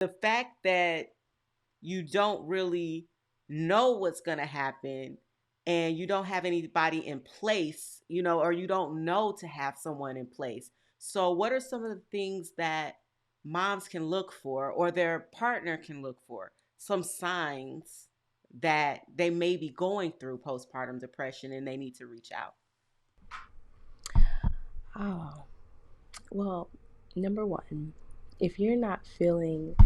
The fact that you don't really know what's going to happen and you don't have anybody in place, or you don't know to have someone in place. So, what are some of the things that moms can look for or their partner can look for? Some signs that they may be going through postpartum depression and they need to reach out. Oh, well, number one, if you're not feeling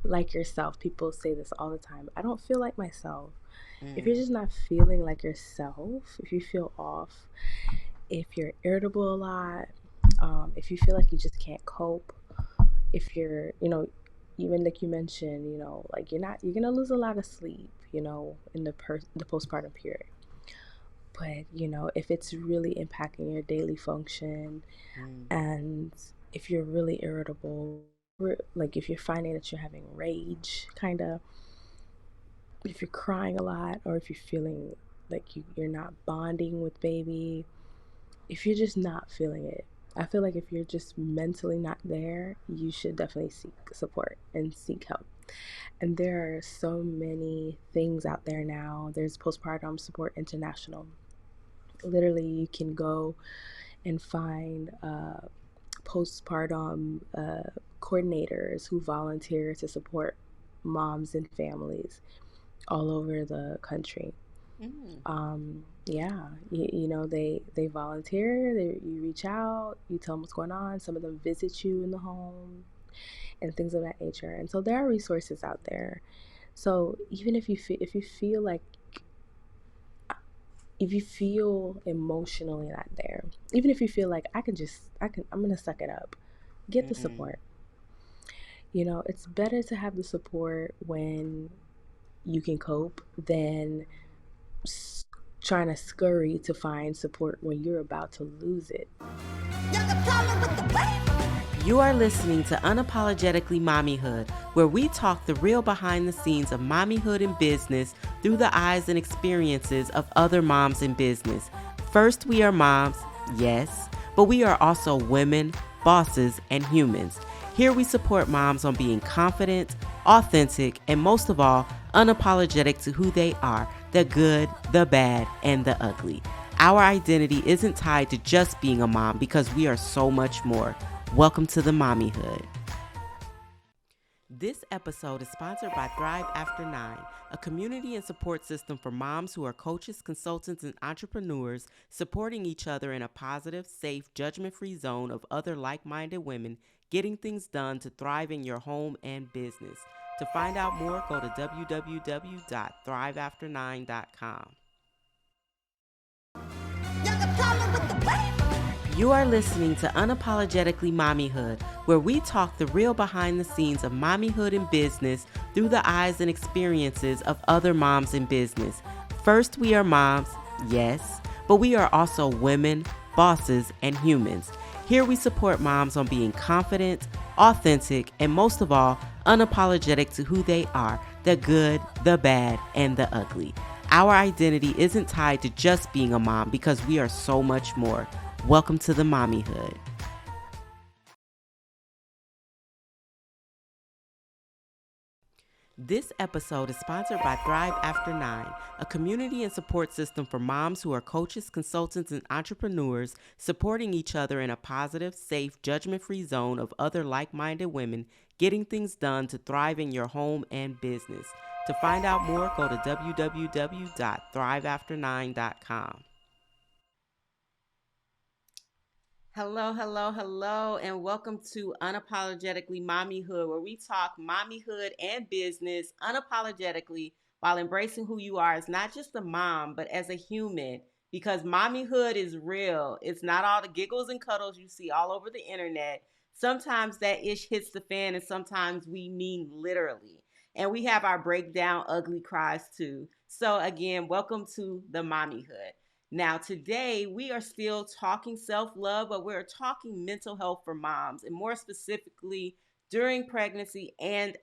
like yourself, people say this all the time, I don't feel like myself. If you're Mm, just not feeling like yourself, if you feel off, if you're irritable a lot, if you feel like you just can't cope, if you're, even like you mentioned, like you're gonna lose a lot of sleep, in the postpartum period. But if it's really impacting your daily function, mm, and if you're really irritable, like if you're finding that you're having rage, kind of, if you're crying a lot, or if you're feeling like you're not bonding with baby, if you're just not feeling it, I feel like if you're just mentally not there, you should definitely seek support and seek help. And there are so many things out there now. There's Postpartum Support International. Literally, you can go and find postpartum coordinators who volunteer to support moms and families all over the country. mm. Yeah, they volunteer. You reach out, you tell them what's going on. Some of them visit you in the home and things of that nature. And so there are resources out there. So even if you feel emotionally not there, even if you feel like I'm gonna suck it up, get the Mm. support. It's better to have the support when you can cope than s- trying to scurry to find support when you're about to lose it. You are listening to Unapologetically Mommyhood, where we talk the real behind the scenes of mommyhood and business through the eyes and experiences of other moms in business. First, we are moms, yes, but we are also women, bosses, and humans. Here we support moms on being confident, authentic, and most of all, unapologetic to who they are, the good, the bad, and the ugly. Our identity isn't tied to just being a mom because we are so much more. Welcome to the MommyHood. This episode is sponsored by Thrive After 9, a community and support system for moms who are coaches, consultants, and entrepreneurs supporting each other in a positive, safe, judgment-free zone of other like-minded women getting things done to thrive in your home and business. To find out more, go to www.thriveafter9.com. You are listening to Unapologetically Mommyhood, where we talk the real behind the scenes of mommyhood and business through the eyes and experiences of other moms in business. First, we are moms, yes, but we are also women, bosses, and humans. Here we support moms on being confident, authentic, and most of all, unapologetic to who they are, the good, the bad, and the ugly. Our identity isn't tied to just being a mom because we are so much more. Welcome to the MommyHood. This episode is sponsored by Thrive After 9, a community and support system for moms who are coaches, consultants, and entrepreneurs supporting each other in a positive, safe, judgment-free zone of other like-minded women getting things done to thrive in your home and business. To find out more, go to www.thriveafter9.com. Hello, hello, hello, and welcome to Unapologetically Mommyhood, where we talk mommyhood and business unapologetically while embracing who you are as not just a mom, but as a human. Because mommyhood is real. It's not all the giggles and cuddles you see all over the internet. Sometimes that ish hits the fan, and sometimes we mean literally. And we have our breakdown, ugly cries too. So, again, welcome to the mommyhood. Now, today we are still talking self love, but we're talking mental health for moms, and more specifically during pregnancy and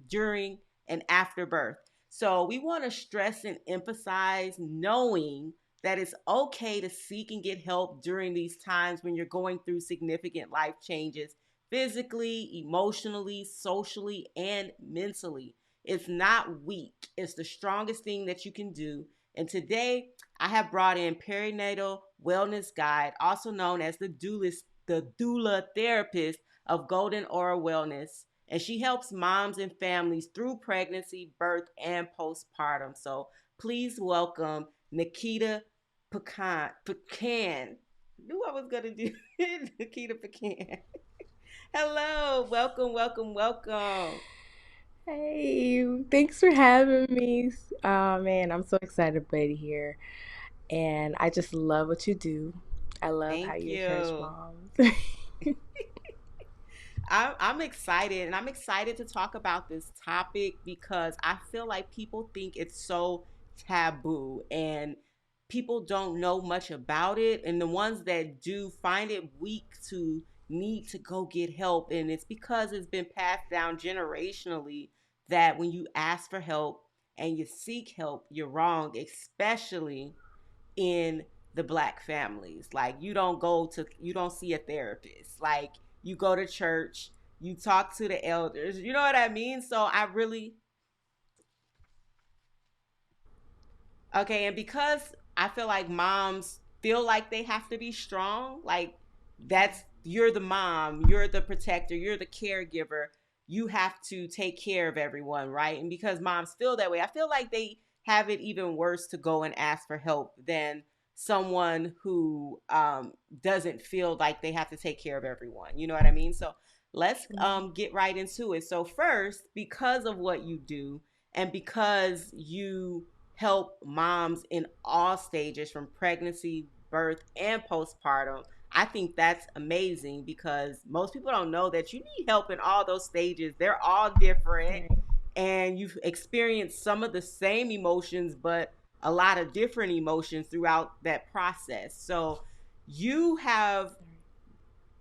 during and after birth. So, we want to stress and emphasize knowing that it's okay to seek and get help during these times when you're going through significant life changes physically, emotionally, socially, and mentally. It's not weak, it's the strongest thing that you can do. And today, I have brought in Perinatal Wellness Guide, also known as the doula therapist of Golden Aura Wellness. And she helps moms and families through pregnancy, birth, and postpartum. So please welcome Niketa Pechan. Knew I was gonna do Niketa Pechan. Hello, welcome, welcome, welcome. Hey, thanks for having me. Oh man, I'm so excited to be here. And I just love what you do. I love how Thank you encourage you. moms. I'm excited, and I'm excited to talk about this topic because I feel like people think it's so taboo, and people don't know much about it. And the ones that do find it weak to need to go get help. And it's because it's been passed down generationally that when you ask for help and you seek help, you're wrong, especially in the black families. Like you don't see a therapist. Like you go to church, you talk to the elders. You know what I mean? So I really Okay, and because I feel like moms feel like they have to be strong, like that's you're the mom, you're the protector, you're the caregiver, you have to take care of everyone, right? And because moms feel that way, I feel like they have it even worse to go and ask for help than someone who doesn't feel like they have to take care of everyone. You know what I mean? So let's get right into it. So first, because of what you do and because you help moms in all stages from pregnancy, birth, and postpartum. I think that's amazing because most people don't know that you need help in all those stages. They're all different, Right. and you've experienced some of the same emotions, but a lot of different emotions throughout that process. So, you have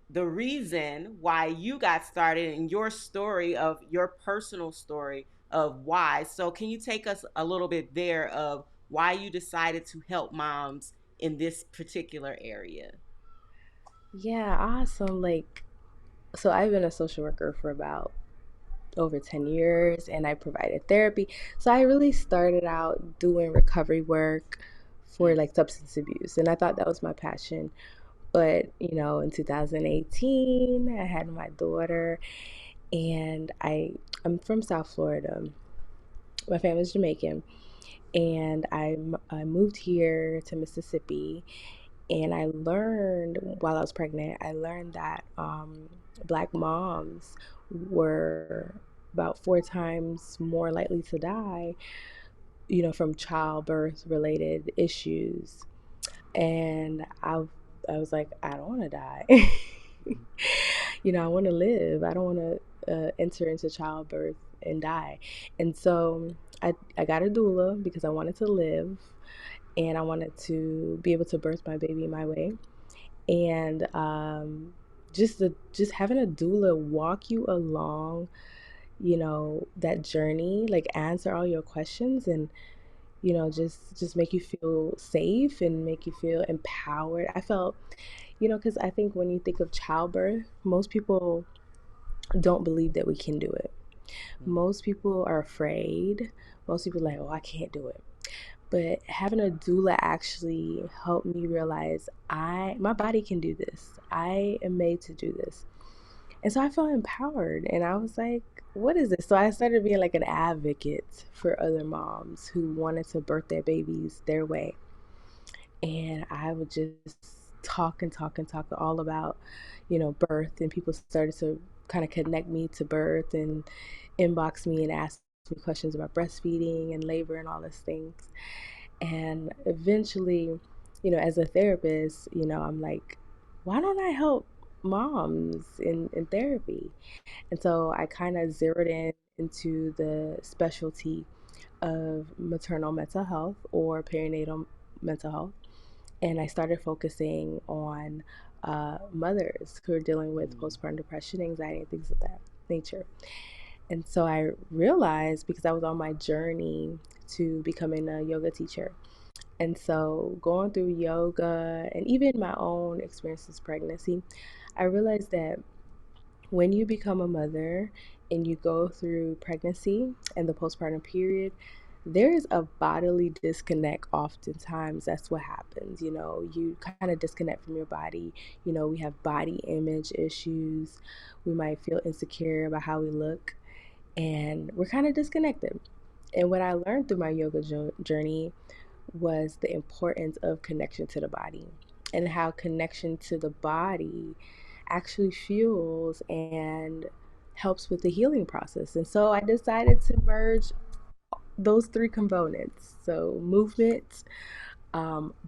the reason why you got started and your story of your personal story of why. So, can you take us a little bit there of why you decided to help moms in this particular area? Yeah, awesome. So I've been a social worker for about over 10 years and I provided therapy. So I really started out doing recovery work for Mm, substance abuse. And I thought that was my passion. But, in 2018, I had my daughter and I'm from South Florida. My family's Jamaican. And I moved here to Mississippi and I learned while I was pregnant, I learned that black moms were about 4 times more likely to die, from childbirth related issues. And I was like, I don't want to die. I want to live. I don't want to enter into childbirth and die. And so I got a doula because I wanted to live and I wanted to be able to birth my baby my way. And just having a doula walk you along, that journey, like answer all your questions and just make you feel safe and make you feel empowered. I felt, because I think when you think of childbirth, most people don't believe that we can do it. mm, Most people are afraid. Most people are like, oh, I can't do it. But having a doula actually helped me realize my body can do this. I am made to do this. And so I felt empowered and I was like, what is this? So I started being like an advocate for other moms who wanted to birth their babies their way. And I would just talk and talk and talk all about, birth. And people started to kind of connect me to birth and inbox me and ask me questions about breastfeeding and labor and all these things. And eventually, as a therapist, I'm like, why don't I help moms in therapy? And so I kind of zeroed in into the specialty of maternal mental health or perinatal mental health. And I started focusing on mothers who are dealing with mm, postpartum depression, anxiety, and things of that nature. And so I realized because I was on my journey to becoming a yoga teacher. And so going through yoga and even my own experiences pregnancy, I realized that When you become a mother and you go through pregnancy and the postpartum period, there is a bodily disconnect oftentimes. That's what happens. You kind of disconnect from your body. We have body image issues. We might feel insecure about how we look, and we're kind of disconnected. And what I learned through my yoga journey was the importance of connection to the body, and how connection to the body actually fuels and helps with the healing process. And so I decided to merge those three components: so movement,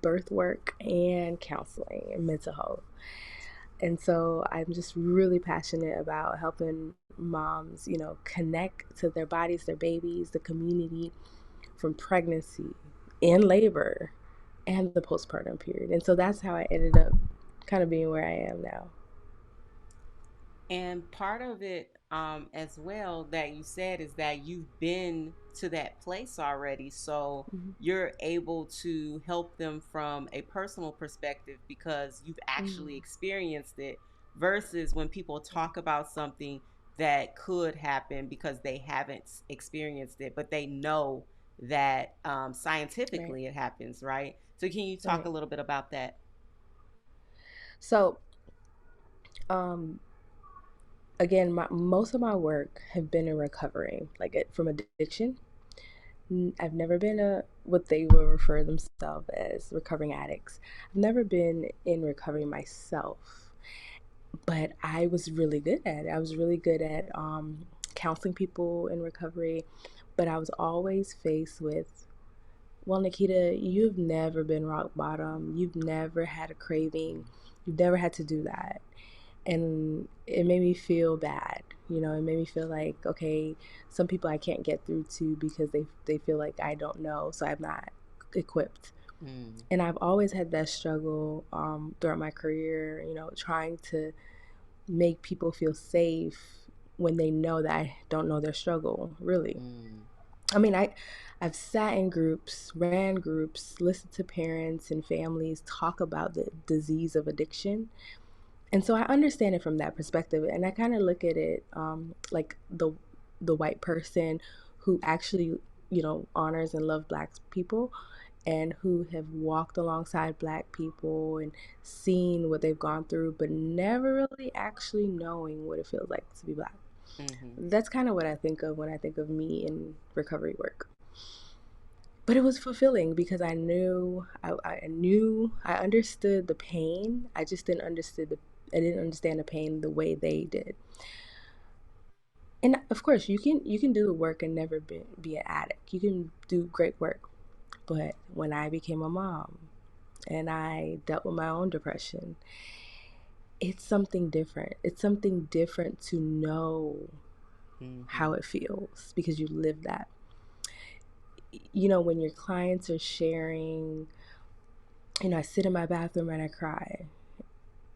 birth work, and counseling and mental health. And so I'm just really passionate about helping moms, connect to their bodies, their babies, the community, from pregnancy and labor and the postpartum period. And so that's how I ended up kind of being where I am now. And part of it, as well, that you said is that you've been to that place already. So Mm-hmm. you're able to help them from a personal perspective because you've actually Mm-hmm. experienced it, versus when people talk about something that could happen because they haven't experienced it, but they know that Right, scientifically it happens, right? So can you talk right. a little bit about that? So, um, again, most of my work have been in recovery, like from addiction. I've never been a what they will refer themselves as recovering addicts. I've never been in recovery myself, but I was really good at it. I was really good at counseling people in recovery, but I was always faced with, well, Nikita, you've never been rock bottom. You've never had a craving. You've never had to do that. And it made me feel bad. It made me feel like, okay, some people I can't get through to because they feel like I don't know, so I'm not equipped. Mm, And I've always had that struggle throughout my career, trying to make people feel safe when they know that I don't know their struggle, really. mm, I mean, I've sat in groups, ran groups, listened to parents and families talk about the disease of addiction, and so I understand it from that perspective. And I kind of look at it like the white person who actually honors and love black people, and who have walked alongside black people and seen what they've gone through, but never really actually knowing what it feels like to be black. mm-hmm. That's kind of what I think of when I think of me in recovery work. But it was fulfilling because I understood the pain. I just I didn't understand the pain the way they did. And of course, you can do the work and never be an addict. You can do great work. But when I became a mom and I dealt with my own depression, it's something different. It's something different to know how Mm-hmm. it feels because you live that. When your clients are sharing, I sit in my bathroom and I cry.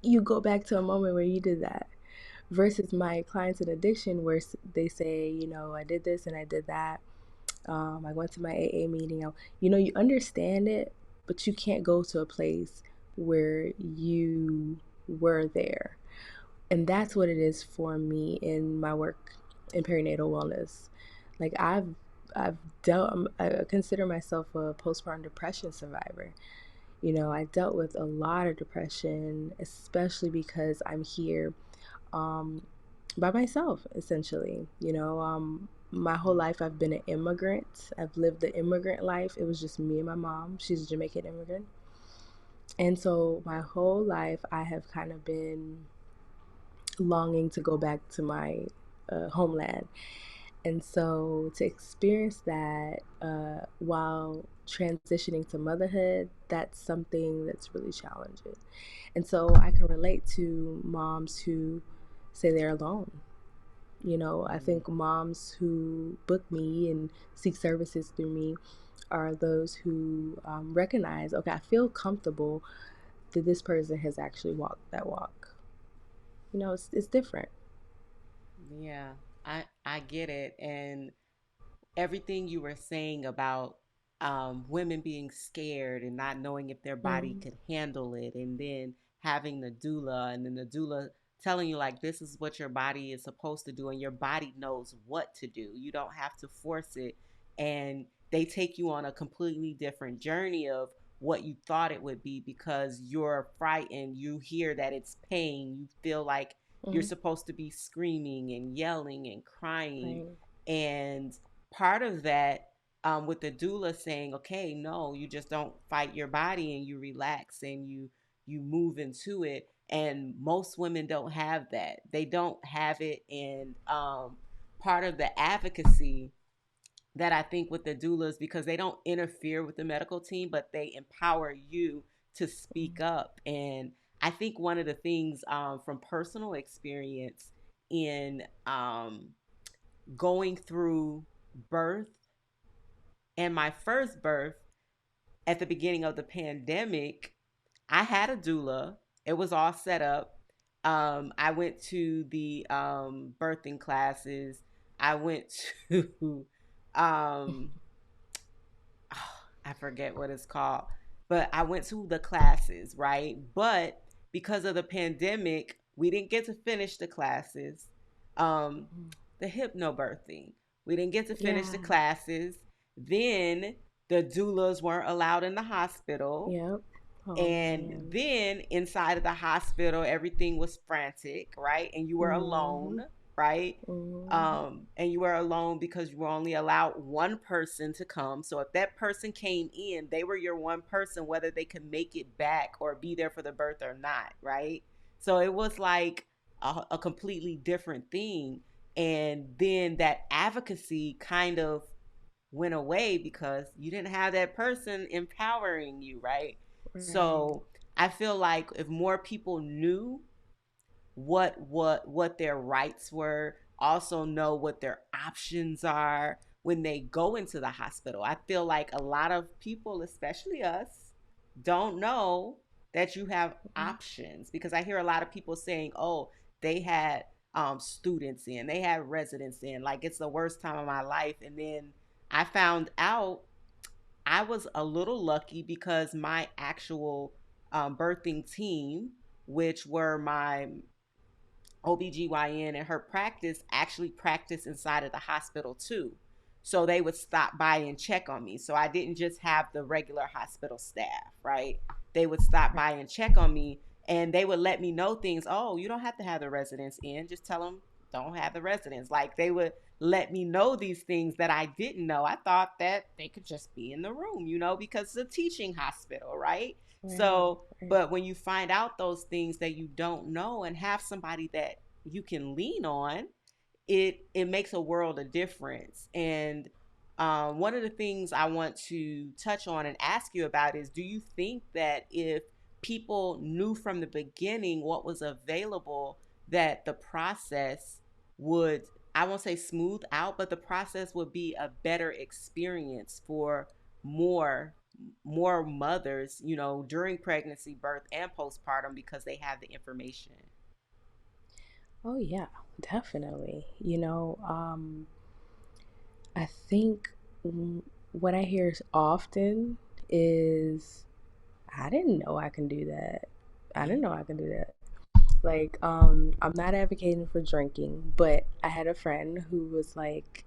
You go back to a moment where you did that. Versus my clients in addiction, where they say, I did this and I did that. I went to my AA meeting. You understand it, but you can't go to a place where you were there. And that's what it is for me in my work in perinatal wellness. Like I've I consider myself a postpartum depression survivor. I dealt with a lot of depression, especially because I'm here um, by myself, essentially. My whole life I've been an immigrant. I've lived the immigrant life. It was just me and my mom. She's a Jamaican immigrant. And so my whole life I have kind of been longing to go back to my homeland. And so to experience that while transitioning to motherhood, that's something that's really challenging. And so I can relate to moms who say they're alone. I think moms who book me and seek services through me are those who recognize, okay, I feel comfortable that this person has actually walked that walk. It's different. Yeah, I get it, and everything you were saying about women being scared and not knowing if their body Mm, could handle it, and then having the doula, and then the doula telling you like this is what your body is supposed to do, and your body knows what to do. You don't have to force it. And they take you on a completely different journey of what you thought it would be because you're frightened. You hear that it's pain. You feel like you're Mm-hmm. supposed to be screaming and yelling and crying. Right. And part of that, with the doula saying, okay, no, you just don't fight your body and you relax and you move into it. And most women don't have that. They don't have it. And part of the advocacy that I think with the doulas, because they don't interfere with the medical team, but they empower you to speak up. And I think one of the things, from personal experience in going through birth and my first birth at the beginning of the pandemic, I had a doula. It was all set up. I went to the birthing classes. I went to um, I forget what it's called, but I went to the classes, right? But because of the pandemic, we didn't get to finish the classes. Um, Mm-hmm. the hypnobirthing, we didn't get to finish the Yeah. classes. Then the doulas weren't allowed in the hospital. Yep. Oh And man. then inside of the hospital, everything was frantic, right? And you were alone, Mm-hmm. right? Mm-hmm. And you were alone because you were only allowed one person to come. So if that person came in, they were your one person, whether they could make it back or be there for the birth or not, right? So it was like a completely different thing. And then that advocacy kind of went away because you didn't have that person empowering you, right? Right. So I feel like if more people knew what their rights were, also know what their options are when they go into the hospital. I feel like a lot of people, especially us, don't know that you have Mm-hmm. options because I hear a lot of people saying, "Oh, they had students in, they had residents in, like it's the worst time of my life." And then I found out I was a little lucky because my actual birthing team, which were my OBGYN and her practice, actually practiced inside of the hospital too. So they would stop by and check on me. So I didn't just have the regular hospital staff, right? They would stop Right. by and check on me and they would let me know things. Oh, you don't have to have the residents in. Just tell them don't have the residents. Like they would let me know these things that I didn't know. I thought that they could just be in the room, because it's a teaching hospital, right? Right. So, Right. but when you find out those things that you don't know and have somebody that you can lean on, it makes a world of difference. And one of the things I want to touch on and ask you about is, do you think that if people knew from the beginning what was available, that the process would, I won't say smooth out, but the process would be a better experience for more more mothers, during pregnancy, birth, and postpartum because they have the information? Oh yeah, definitely. I think what I hear often is, I didn't know I can do that. I didn't know Yeah. I can do that. Like, I'm not advocating for drinking, but I had a friend who was like,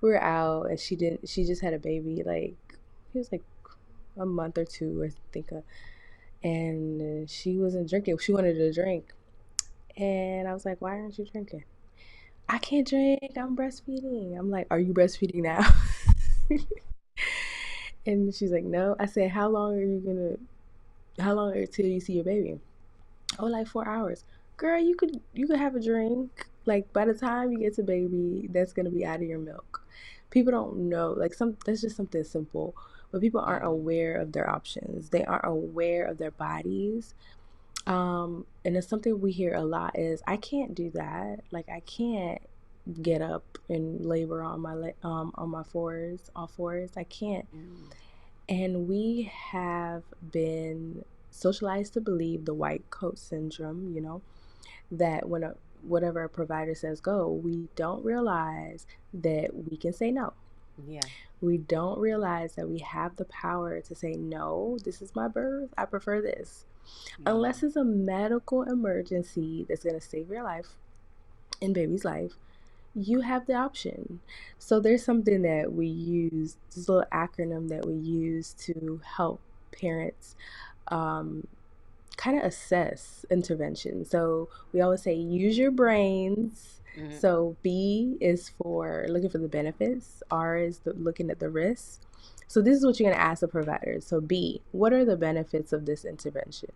we were out and she just had a baby, like, he was like a month or two, I think, and she wasn't drinking. She wanted to drink. And I was like, why aren't you drinking? I can't drink. I'm breastfeeding. I'm like, are you breastfeeding now? And she's like, no. I said, how long until you see your baby? Oh, like 4 hours. Girl, you could have a drink. Like by the time you get to baby, that's gonna be out of your milk. People don't know. Like that's just something simple. But people aren't Mm-hmm. aware of their options. They aren't aware of their bodies. And it's something we hear a lot is, I can't do that. Like I can't get up and labor on on my fours, all fours. I can't. Mm-hmm. And we have been socialized to believe the white coat syndrome, that whatever a provider says go, we don't realize that we can say no. Yeah. We don't realize that we have the power to say, no, this is my birth. I prefer this. Unless it's a medical emergency that's going to save your life and baby's life, you have the option. So there's something that we use, this little acronym that we use to help parents kind of assess intervention. So we always say use your brains. Mm-hmm. So B is for looking for the benefits, R is looking at the risks. So this is what you're going to ask the providers. So B, what are the benefits of this intervention?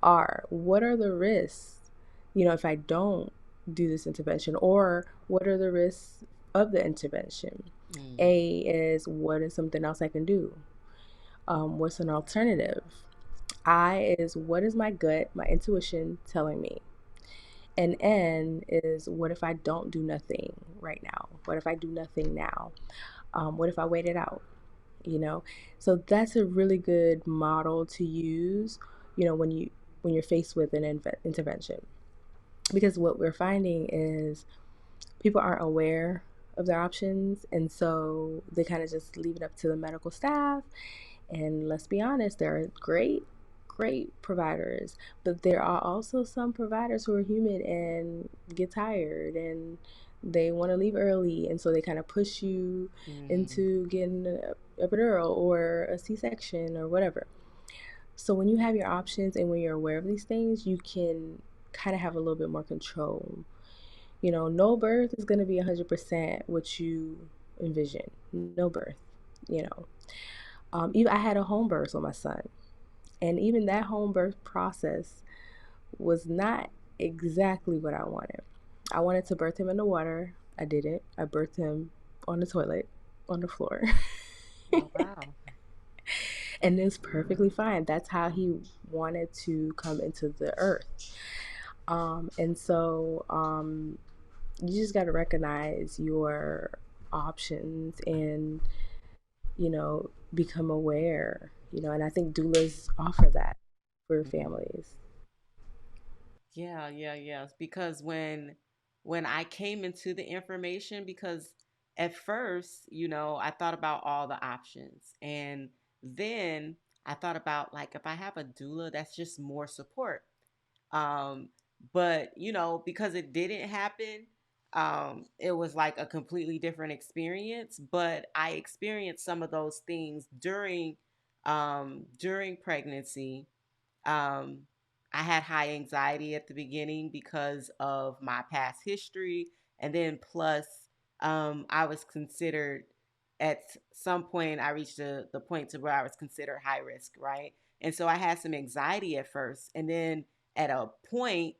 R, what are the risks, if I don't do this intervention, or what are the risks of the intervention? Mm-hmm. A is what is something else I can do? What's an alternative? I is what is my gut, my intuition telling me? And N is what if I don't do nothing right now? What if I do nothing now? What if I wait it out? So that's a really good model to use, when you're faced with an intervention, because what we're finding is people aren't aware of their options, and so they kind of just leave it up to the medical staff. And let's be honest, there are great providers, but there are also some providers who are human and get tired and they want to leave early, and so they kind of push you into getting an epidural or a C-section or whatever. So when you have your options and when you're aware of these things, you can kind of have a little bit more control. No birth is going to be 100% what you envision. No birth, even I had a home birth with my son, and even that home birth process was not exactly what I wanted. I wanted to birth him in the water. I didn't. I birthed him on the toilet, on the floor. Oh, wow. And it's perfectly fine. That's how he wanted to come into the earth. And so you just got to recognize your options and, become aware, and I think doulas offer that for families. Yeah, yeah, yeah. Because when I came into the information, because at first, I thought about all the options. And then I thought about like if I have a doula, that's just more support. Um, but because it didn't happen, it was like a completely different experience. But I experienced some of those things during pregnancy. um, I had high anxiety at the beginning because of my past history. And then, plus, I was considered, at some point, I reached the point to where I was considered high risk, right? And so I had some anxiety at first. And then, at a point,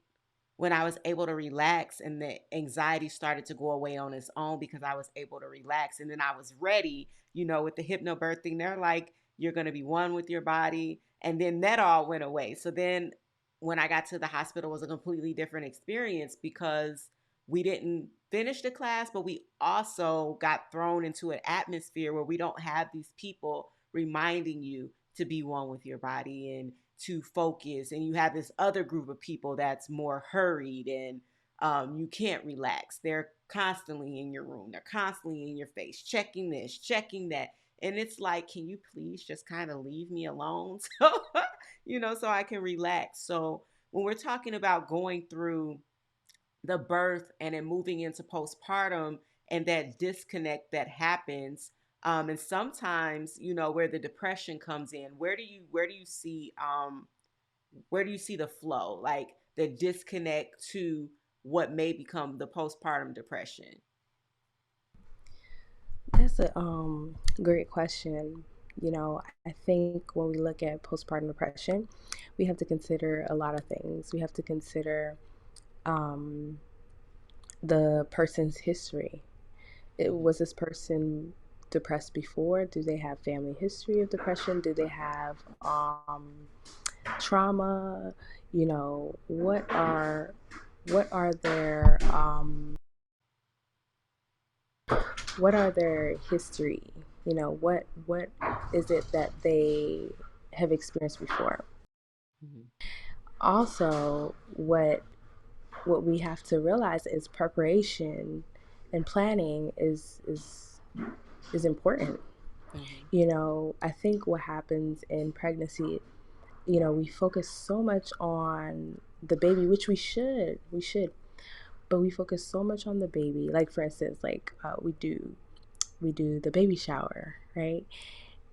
when I was able to relax and the anxiety started to go away on its own because I was able to relax. And then I was ready, with the hypnobirthing. They're like, you're going to be one with your body. And then that all went away. So then when I got to the hospital, it was a completely different experience because we didn't finish the class, but we also got thrown into an atmosphere where we don't have these people reminding you to be one with your body and to focus. And you have this other group of people that's more hurried, and you can't relax. They're constantly in your room, they're constantly in your face, checking this, checking that. And it's like, can you please just kind of leave me alone so I can relax. So when we're talking about going through the birth and then moving into postpartum and that disconnect that happens, and sometimes where the depression comes in, where do you see the flow, like the disconnect to what may become the postpartum depression? That's a great question. I think when we look at postpartum depression, we have to consider a lot of things. We have to consider um, the person's history. Was this person depressed before? Do they have family history of depression? Do they have trauma? What are their history? What is it that they have experienced before? Mm-hmm. Also, what we have to realize is preparation and planning is important. Mm-hmm. I think what happens in pregnancy, We focus so much on the baby, which we should, but we focus so much on the baby. Like for instance, like we do the baby shower, right?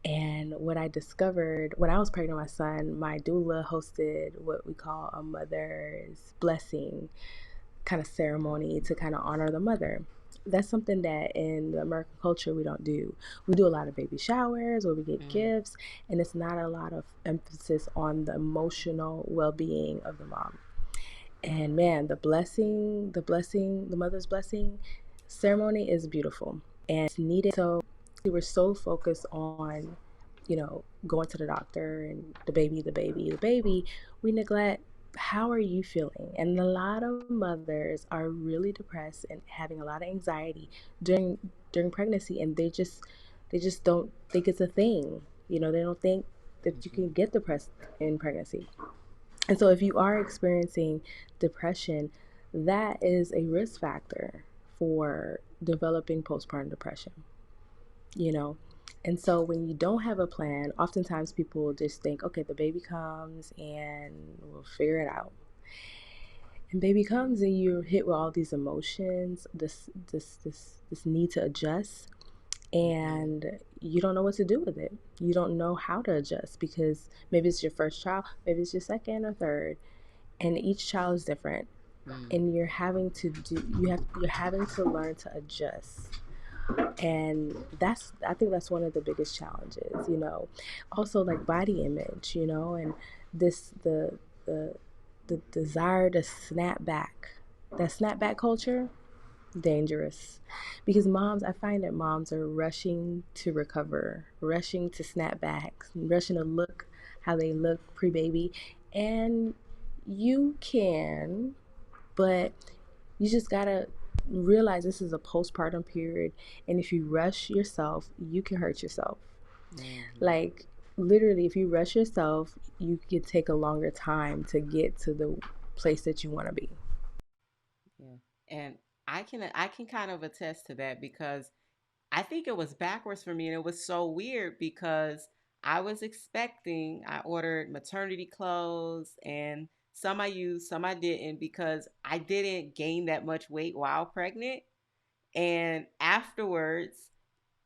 And what I discovered when I was pregnant with my son, my doula hosted what we call a mother's blessing kind of ceremony to kind of honor the mother. That's something that in the American culture we don't do. We do a lot of baby showers where we get Mm-hmm. gifts, and it's not a lot of emphasis on the emotional well being of the mom. And man, the mother's blessing ceremony is beautiful and it's needed. So we were so focused on, going to the doctor and the baby, we neglect how are you feeling? And a lot of mothers are really depressed and having a lot of anxiety during pregnancy, and they just don't think it's a thing. They don't think that you Mm-hmm. can get depressed in pregnancy. And so, if you are experiencing depression, that is a risk factor for developing postpartum depression, you know? And so, when you don't have a plan, oftentimes people just think, okay, the baby comes and we'll figure it out. And baby comes and you're hit with all these emotions, this need to adjust, Mm-hmm. and you don't know what to do with it. You don't know how to adjust because maybe it's your first child, maybe it's your second or third, and each child is different, Mm. and you're having to learn to adjust. And I think that's one of the biggest challenges. Also like body image, and this the desire to snap back, that snap back culture, dangerous, because moms, I find that moms are rushing to recover, rushing to snap back, rushing to look how they look pre-baby. And you can, but you just gotta realize this is a postpartum period, and if you rush yourself, you can hurt yourself. Mm-hmm. Like literally, if you rush yourself, you could take a longer time to get to the place that you want to be. Yeah. And I can kind of attest to that because I think it was backwards for me, and it was so weird because I ordered maternity clothes, and some I used, some I didn't, because I didn't gain that much weight while pregnant. And afterwards,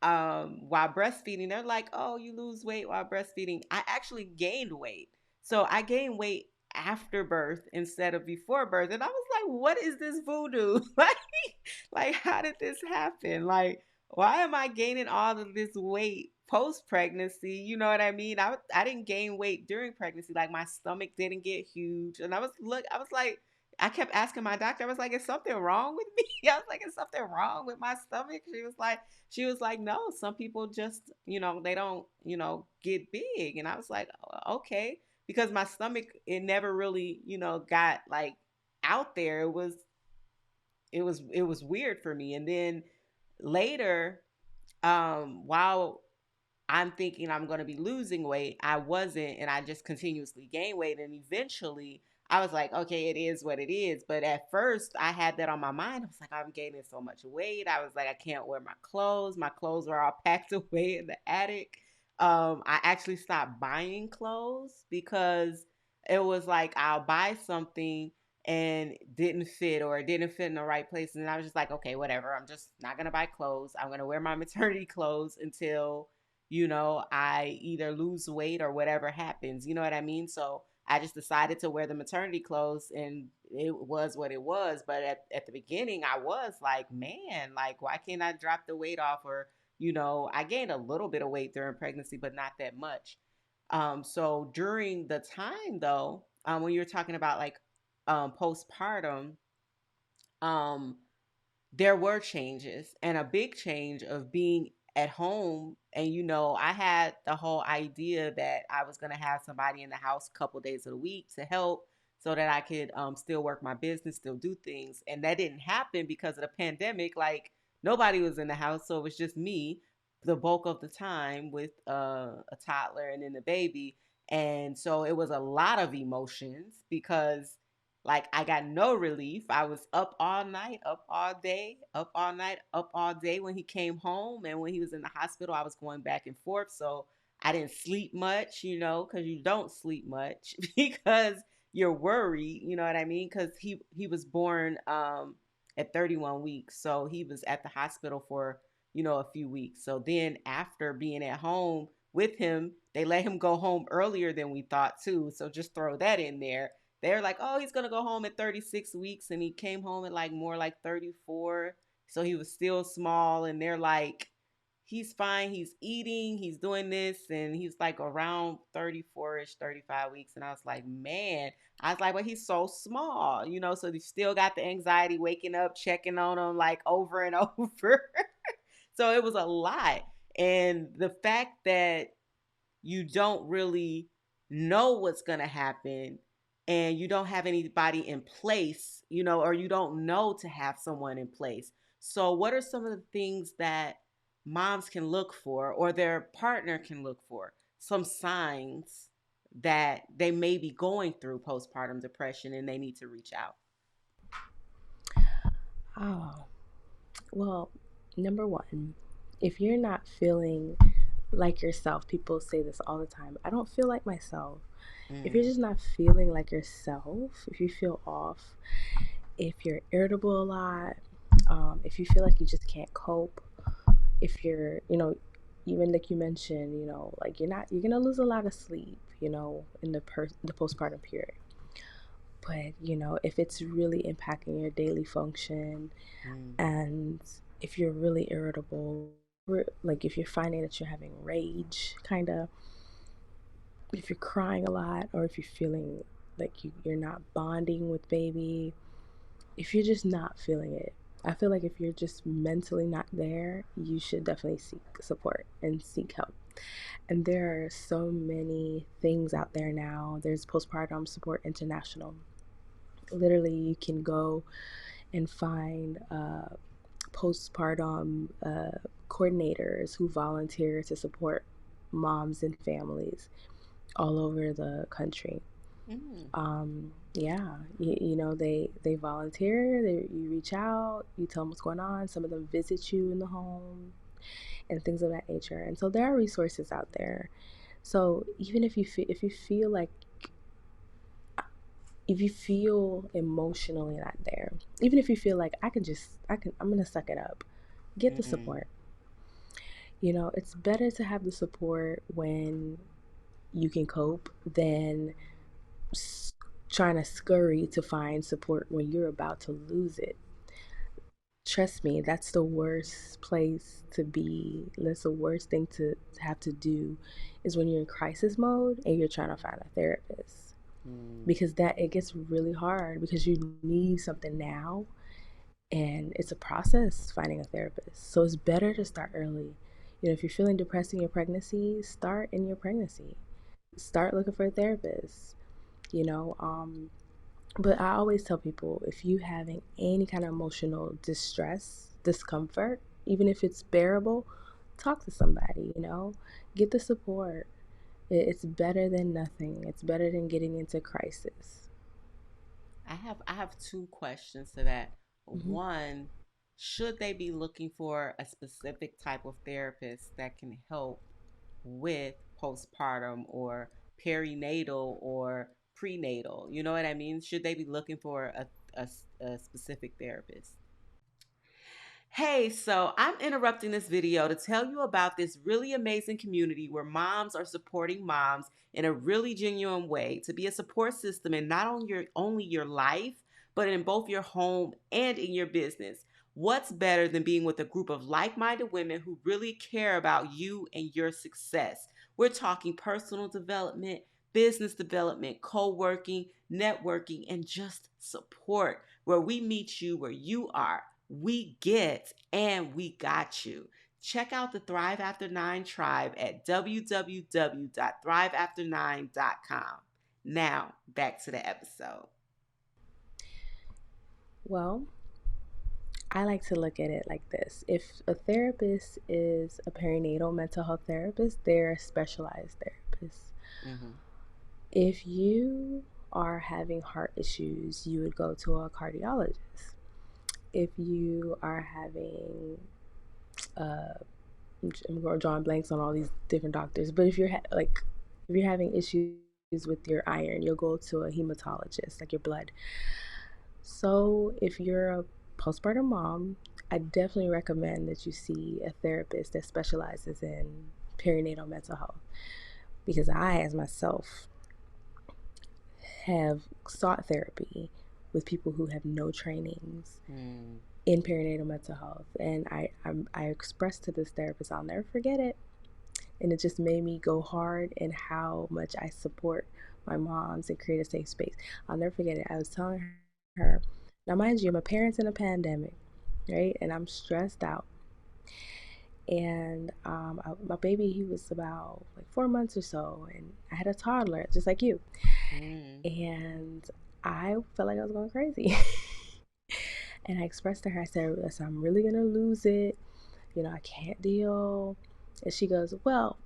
while breastfeeding, they're like, oh, you lose weight while breastfeeding. I actually gained weight. So I gained weight after birth instead of before birth. And I was like, what is this voodoo? Like, how did this happen? Like, why am I gaining all of this weight post pregnancy? You know what I mean? I didn't gain weight during pregnancy. Like, my stomach didn't get huge. And I was like, I kept asking my doctor, I was like, is something wrong with me? I was like, is something wrong with my stomach? She was like, no, some people just, they don't, get big. And I was like, "Oh, okay." Because my stomach, it never really, got like out there. It was weird for me. And then later, while I'm thinking I'm going to be losing weight, I wasn't, and I just continuously gained weight. And eventually, I was like, okay, it is what it is. But at first, I had that on my mind. I was like, I'm gaining so much weight. I was like, I can't wear my clothes. My clothes were all packed away in the attic. I actually stopped buying clothes because it was like I'll buy something and didn't fit, or it didn't fit in the right place. And I was just like, okay, whatever. I'm just not going to buy clothes. I'm going to wear my maternity clothes until I either lose weight or whatever happens. You know what I mean? So I just decided to wear the maternity clothes, and it was what it was. But at the beginning, I was like, man, like, why can't I drop the weight off? Or, I gained a little bit of weight during pregnancy, but not that much. So during the time, though, when you're talking about like postpartum, um, there were changes, and a big change of being at home. And I had the whole idea that I was going to have somebody in the house a couple days of the week to help, so that I could still work my business, still do things. And that didn't happen because of the pandemic. Like, nobody was in the house, so it was just me the bulk of the time with a toddler and then the baby. And so it was a lot of emotions because, like, I got no relief. I was up all night, up all day, up all night, up all day when he came home. And when he was in the hospital, I was going back and forth. So I didn't sleep much, because you don't sleep much because you're worried, you know what I mean? Because he was born at 31 weeks, so he was at the hospital for a few weeks. So then after being at home with him, they let him go home earlier than we thought too. So just throw that in there. They're like, oh, he's gonna go home at 36 weeks, and he came home at like more like 34. So he was still small, and they're like, he's fine, he's eating, he's doing this, and he's like around 34ish, 35 weeks. And I was like, man, I was like, but he's so small, so they still got the anxiety waking up, checking on him like over and over. So it was a lot. And the fact that you don't really know what's going to happen, and you don't have anybody in place, or you don't know to have someone in place. So, what are some of the things that moms can look for, or their partner can look for? Some signs that they may be going through postpartum depression and they need to reach out. Oh, well, number one, if you're not feeling like yourself, people say this all the time, I don't feel like myself. If you're Mm, just not feeling like yourself, if you feel off, if you're irritable a lot, if you feel like you just can't cope, if you're, even like you mentioned, like you're gonna lose a lot of sleep, in the postpartum period. But if it's really impacting your daily function, mm, and if you're really irritable, like if you're finding that you're having rage, kind of, if you're crying a lot, or if you're feeling like you're not bonding with baby, if you're just not feeling it, I feel like if you're just mentally not there, you should definitely seek support and seek help. And there are so many things out there now. There's Postpartum Support International. Literally, you can go and find postpartum coordinators who volunteer to support moms and families all over the country. mm. Yeah, they volunteer. You reach out, you tell them what's going on. Some of them visit you in the home and things of that nature. And so there are resources out there. So even if you feel emotionally not there, even if you feel like I'm gonna suck it up, get the Mm-mm. support. It's better to have the support when you can cope than trying to scurry to find support when you're about to lose it. Trust me, that's the worst place to be. That's the worst thing to have to do, is when you're in crisis mode and you're trying to find a therapist, Mm. because that it gets really hard because you need something now, and it's a process finding a therapist. So it's better to start early. If you're feeling depressed in your pregnancy, start in your pregnancy. Start looking for a therapist. You know, but I always tell people, if you having any kind of emotional distress, discomfort, even if it's bearable, talk to somebody, get the support. It's better than nothing. It's better than getting into crisis. I have two questions to that. Hmm. One, should they be looking for a specific type of therapist that can help with postpartum or perinatal or prenatal? You know what I mean? Should they be looking for a specific therapist? Hey, so I'm interrupting this video to tell you about this really amazing community where moms are supporting moms in a really genuine way to be a support system in not only your life, but in both your home and in your business. What's better than being with a group of like minded women who really care about you and your success? We're talking personal development, business development, co working, networking, and just support where we meet you where you are. We get and we got you. Check out the Thrive After 9 tribe at www.thriveafter9.com. Now, back to the episode. Well, I like to look at it like this. If a therapist is a perinatal mental health therapist, they're a specialized therapist. Mm-hmm. If you are having heart issues, you would go to a cardiologist. If you are having I'm drawing blanks on all these different doctors, but if you're having issues with your iron, you'll go to a hematologist, like your blood. So if you're a postpartum mom, I definitely recommend that you see a therapist that specializes in perinatal mental health, because I, as myself, have sought therapy with people who have no trainings Mm. in perinatal mental health, and I expressed to this therapist, I'll never forget it, and it just made me go hard in how much I support my moms and create a safe space. I'll never forget it. I was telling her, now mind you, my parents in a pandemic, right, and I'm stressed out, and my baby, he was about like 4 months or so, and I had a toddler just like you, Mm. and I felt like I was going crazy. And I expressed to her, I said, listen, I'm really gonna lose it. I can't deal. And she goes, well,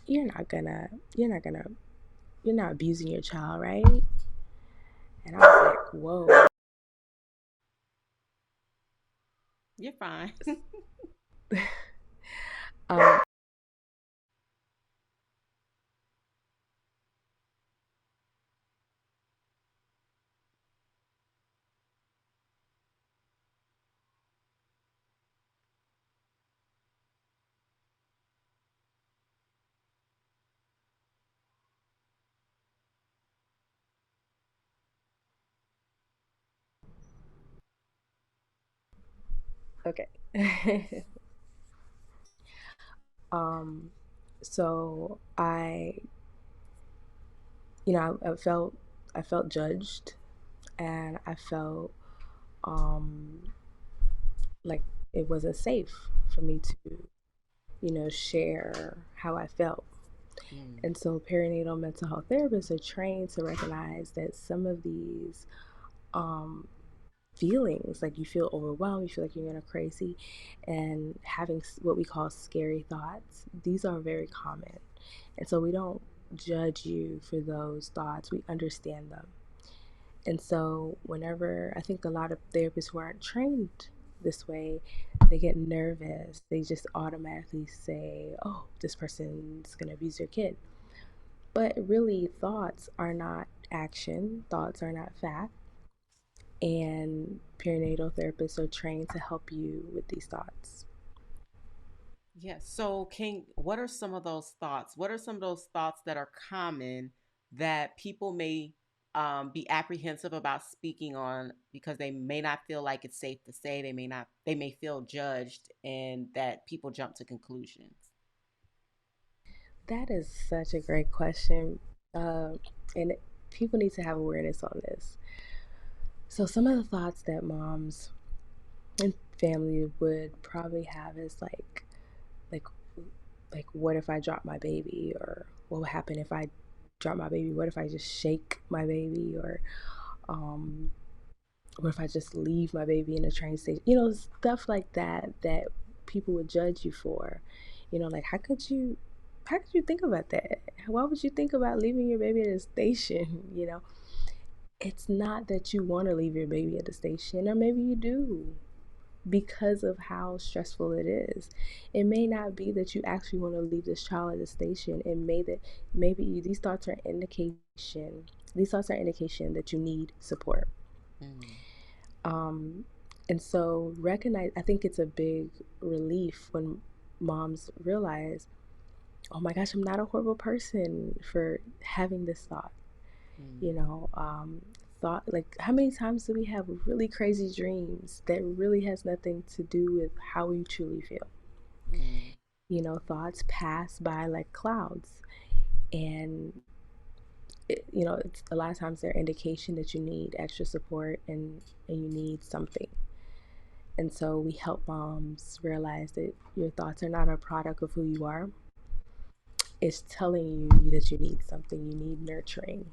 you're not gonna, you're not gonna, you're not abusing your child, right? And I was like, whoa. You're fine. um, okay. um, so I felt judged, and I felt um like it wasn't safe for me to, share how I felt. Mm. And so perinatal mental health therapists are trained to recognize that some of these um, feelings, like you feel overwhelmed, you feel like you're going crazy, and having what we call scary thoughts, these are very common. And so we don't judge you for those thoughts, we understand them. And so, whenever I think a lot of therapists who aren't trained this way, they get nervous. They just automatically say, oh, this person's going to abuse your kid. But really, thoughts are not action, thoughts are not fact. And perinatal therapists are trained to help you with these thoughts. Yes. So, what are some of those thoughts? What are some of those thoughts that are common that people may be apprehensive about speaking on because they may not feel like it's safe to say? They may feel judged, and that people jump to conclusions. That is such a great question. And people need to have awareness on this. So, some of the thoughts that moms and family would probably have is like, what if I drop my baby? Or what would happen if I drop my baby? What if I just shake my baby? Or um, what if I just leave my baby in a train station? Stuff like that that people would judge you for. Like how could you think about that? Why would you think about leaving your baby at a station? It's not that you want to leave your baby at the station, or maybe you do because of how stressful it is. It may not be that you actually want to leave this child at the station. It may that maybe these thoughts are indication that you need support. Mm. Um, and so recognize, I think it's a big relief when moms realize, oh my gosh, I'm not a horrible person for having this thought. You Mm. know, thought like how many times do we have really crazy dreams that really has nothing to do with how we truly feel? Mm. Thoughts pass by like clouds, and it's a lot of times they're indication that you need extra support, and you need something. And so we help moms realize that your thoughts are not a product of who you are. It's telling you that you need something, you need nurturing,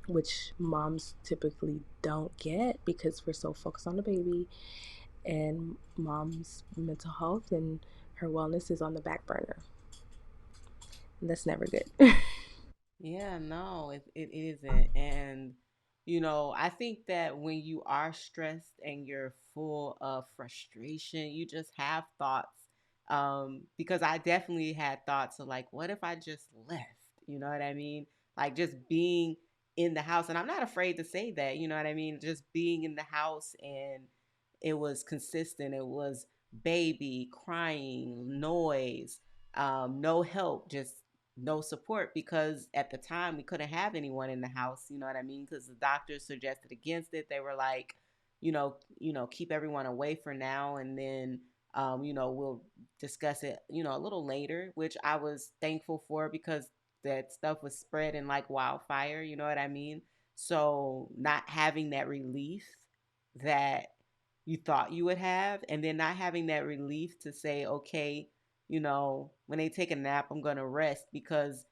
which moms typically don't get because we're so focused on the baby, and mom's mental health and her wellness is on the back burner. And that's never good. Yeah, no, it isn't. And, I think that when you are stressed and you're full of frustration, you just have thoughts Because I definitely had thoughts of like, what if I just left? You know what I mean? Like just being in the house, and I'm not afraid to say that. You know what I mean? Just being in the house, and it was consistent. It was baby crying, noise, no help, just no support, because at the time we couldn't have anyone in the house. You know what I mean? Because the doctors suggested against it. They were like, keep everyone away for now, and then we'll discuss it, a little later, which I was thankful for because that stuff was spreading like wildfire, you know what I mean? So not having that relief that you thought you would have, and then not having that relief to say, okay, when they take a nap, I'm going to rest, because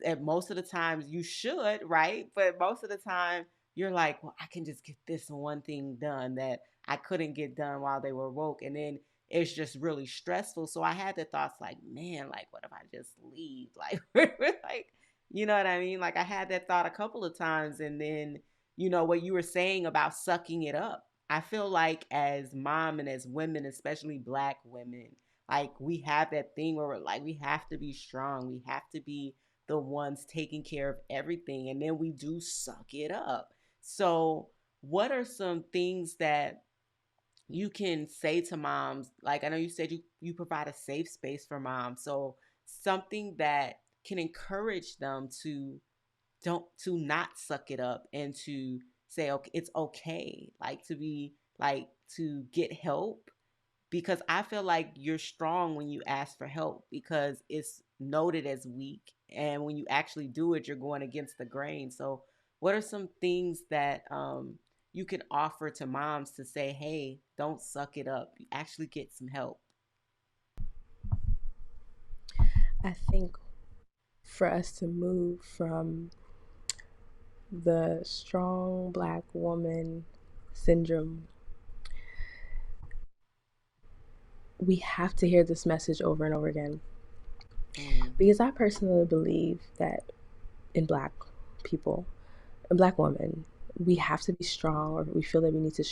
at most of the times you should, right? But most of the time you're like, well, I can just get this one thing done that I couldn't get done while they were woke. And then it's just really stressful. So I had the thoughts like, man, like, what if I just leave? Like, like, you know what I mean? Like, I had that thought a couple of times. And then, what you were saying about sucking it up. I feel like as mom and as women, especially Black women, like we have that thing where we're like, we have to be strong. We have to be the ones taking care of everything. And then we do suck it up. So, what are some things that you can say to moms? Like, I know you said you provide a safe space for moms. So, something that can encourage them to not suck it up, and to say, okay, it's okay, like to be like to get help, because I feel like you're strong when you ask for help, because it's noted as weak. And when you actually do it, you're going against the grain. So, what are some things that you can offer to moms to say, hey, don't suck it up, actually get some help? I think for us to move from the strong Black woman syndrome, we have to hear this message over and over again. Mm, Because I personally believe that in Black people, in Black women, we have to be strong, or we feel that we need to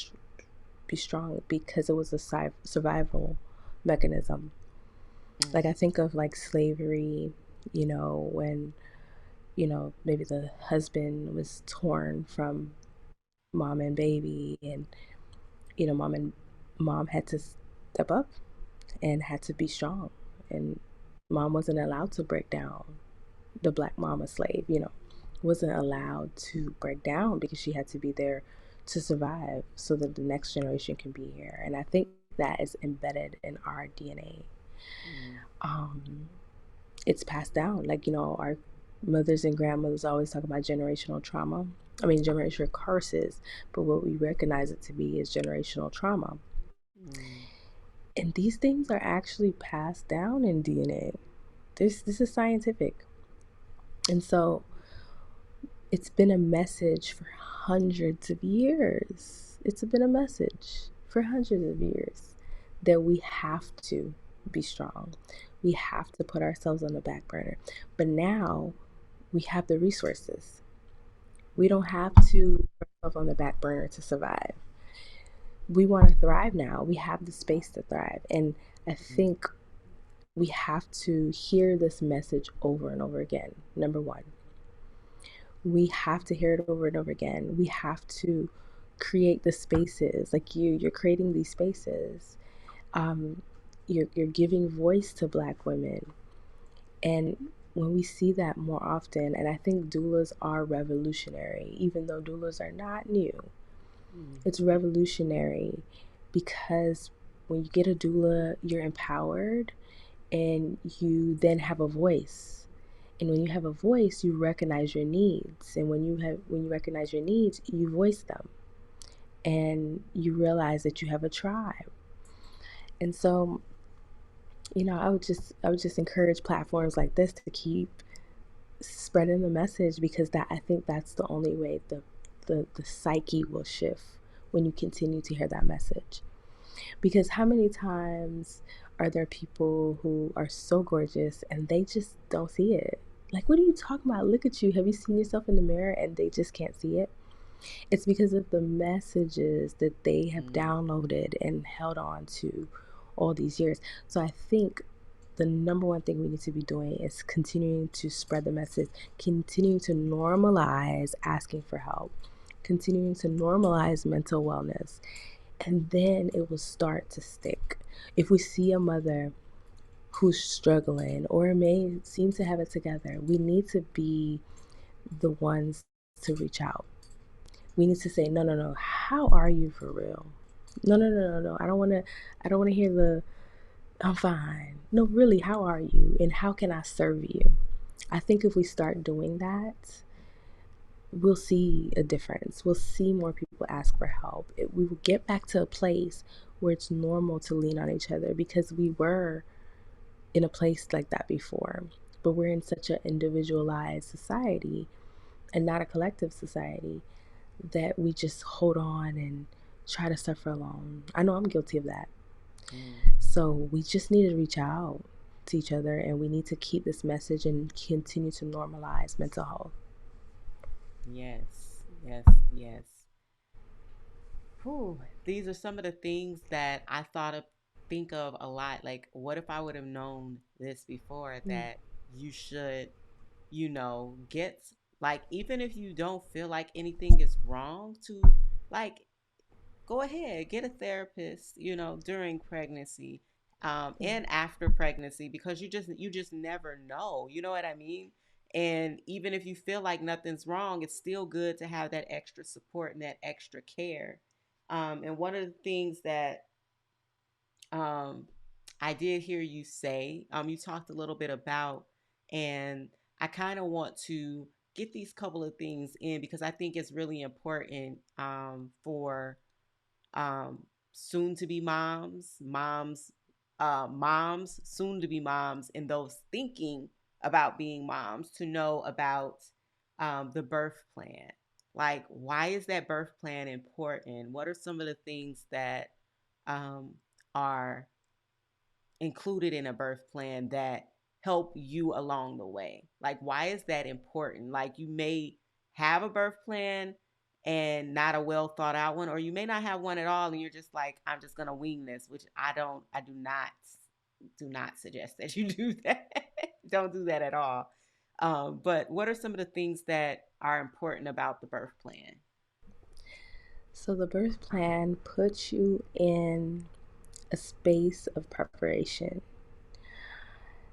be strong because it was a survival mechanism. Like mm, I think of like slavery, when, maybe the husband was torn from mom and baby, and, mom had to step up and had to be strong. And mom wasn't allowed to break down. The Black mama slave, wasn't allowed to break down because she had to be there to survive so that the next generation can be here. And I think that is embedded in our DNA. mm, Um, it's passed down. Like, our mothers and grandmothers always talk about generational trauma. I mean, generational curses, but what we recognize it to be is generational trauma. mm, And these things are actually passed down in DNA. This is scientific. And so it's been a message for hundreds of years. It's been a message for hundreds of years that we have to be strong. We have to put ourselves on the back burner. But now we have the resources. We don't have to put ourselves on the back burner to survive. We want to thrive now. We have the space to thrive. And I mm, think we have to hear this message over and over again. Number one, we have to hear it over and over again. We have to create the spaces. Like you're creating these spaces. Um, you're giving voice to Black women. And when we see that more often, and I think doulas are revolutionary, even though doulas are not new, mm, it's revolutionary because when you get a doula, you're empowered and you then have a voice. And when you have a voice, you recognize your needs. And when you recognize your needs, you voice them. And you realize that you have a tribe. And so, I would just encourage platforms like this to keep spreading the message, because that I think that's the only way the psyche will shift when you continue to hear that message. Because how many times are there people who are so gorgeous and they just don't see it? Like, what are you talking about? Look at you. Have you seen yourself in the mirror? And they just can't see it. It's because of the messages that they have mm, downloaded and held on to all these years. So I think the number one thing we need to be doing is continuing to spread the message, continuing to normalize asking for help, continuing to normalize mental wellness, and then it will start to stick. If we see a mother who's struggling or may seem to have it together, we need to be the ones to reach out. We need to say, no, no, no, how are you for real? No, no, no, no, no. I don't wanna hear the I'm fine. No, really, how are you? And how can I serve you? I think if we start doing that, we'll see a difference. We'll see more people ask for help. We will get back to a place where it's normal to lean on each other, because we were in a place like that before. But we're in such an individualized society and not a collective society that we just hold on and try to suffer alone. I know I'm guilty of that. So we just need to reach out to each other, and we need to keep this message and continue to normalize mental health. Yes, yes, yes. Whew. These are some of the things that I think of a lot. Like, what if I would have known this before, Mm. that you should, get, like, even if you don't feel like anything is wrong, to, like, go ahead, get a therapist, during pregnancy, Mm. and after pregnancy, because you just never know. You know what I mean? And even if you feel like nothing's wrong, it's still good to have that extra support and that extra care. And one of the things that um, I did hear you say, you talked a little bit about, and I kind of want to get these couple of things in because I think it's really important, for um, soon to be moms, soon to be moms, and those thinking about being moms, to know about the birth plan. Like, why is that birth plan important? What are some of the things that um, are included in a birth plan that help you along the way? Like, why is that important? Like, you may have a birth plan and not a well thought out one, or you may not have one at all and you're just like, I'm just gonna wing this, which I do not suggest that you do that. Don't do that at all. But what are some of the things that are important about the birth plan? So the birth plan puts you in a space of preparation.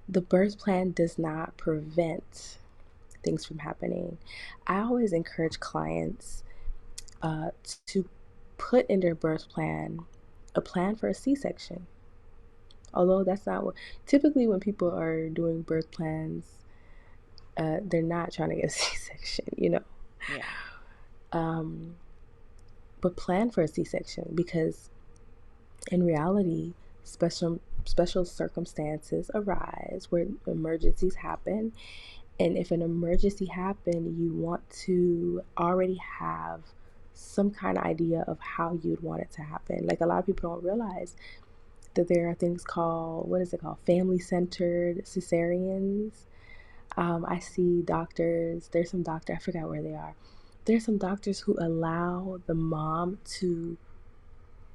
The birth plan does not prevent things from happening. I always encourage clients to put in their birth plan a plan for a C-section. Although that's not what typically when people are doing birth plans, they're not trying to get a C-section. Yeah. Um, but plan for a C-section, because in reality, special circumstances arise where emergencies happen. And if an emergency happened, you want to already have some kind of idea of how you'd want it to happen. Like, a lot of people don't realize that there are things called, what is it called? Family centered cesareans. I see doctors, there's some doctor, I forgot where they are. There's some doctors who allow the mom to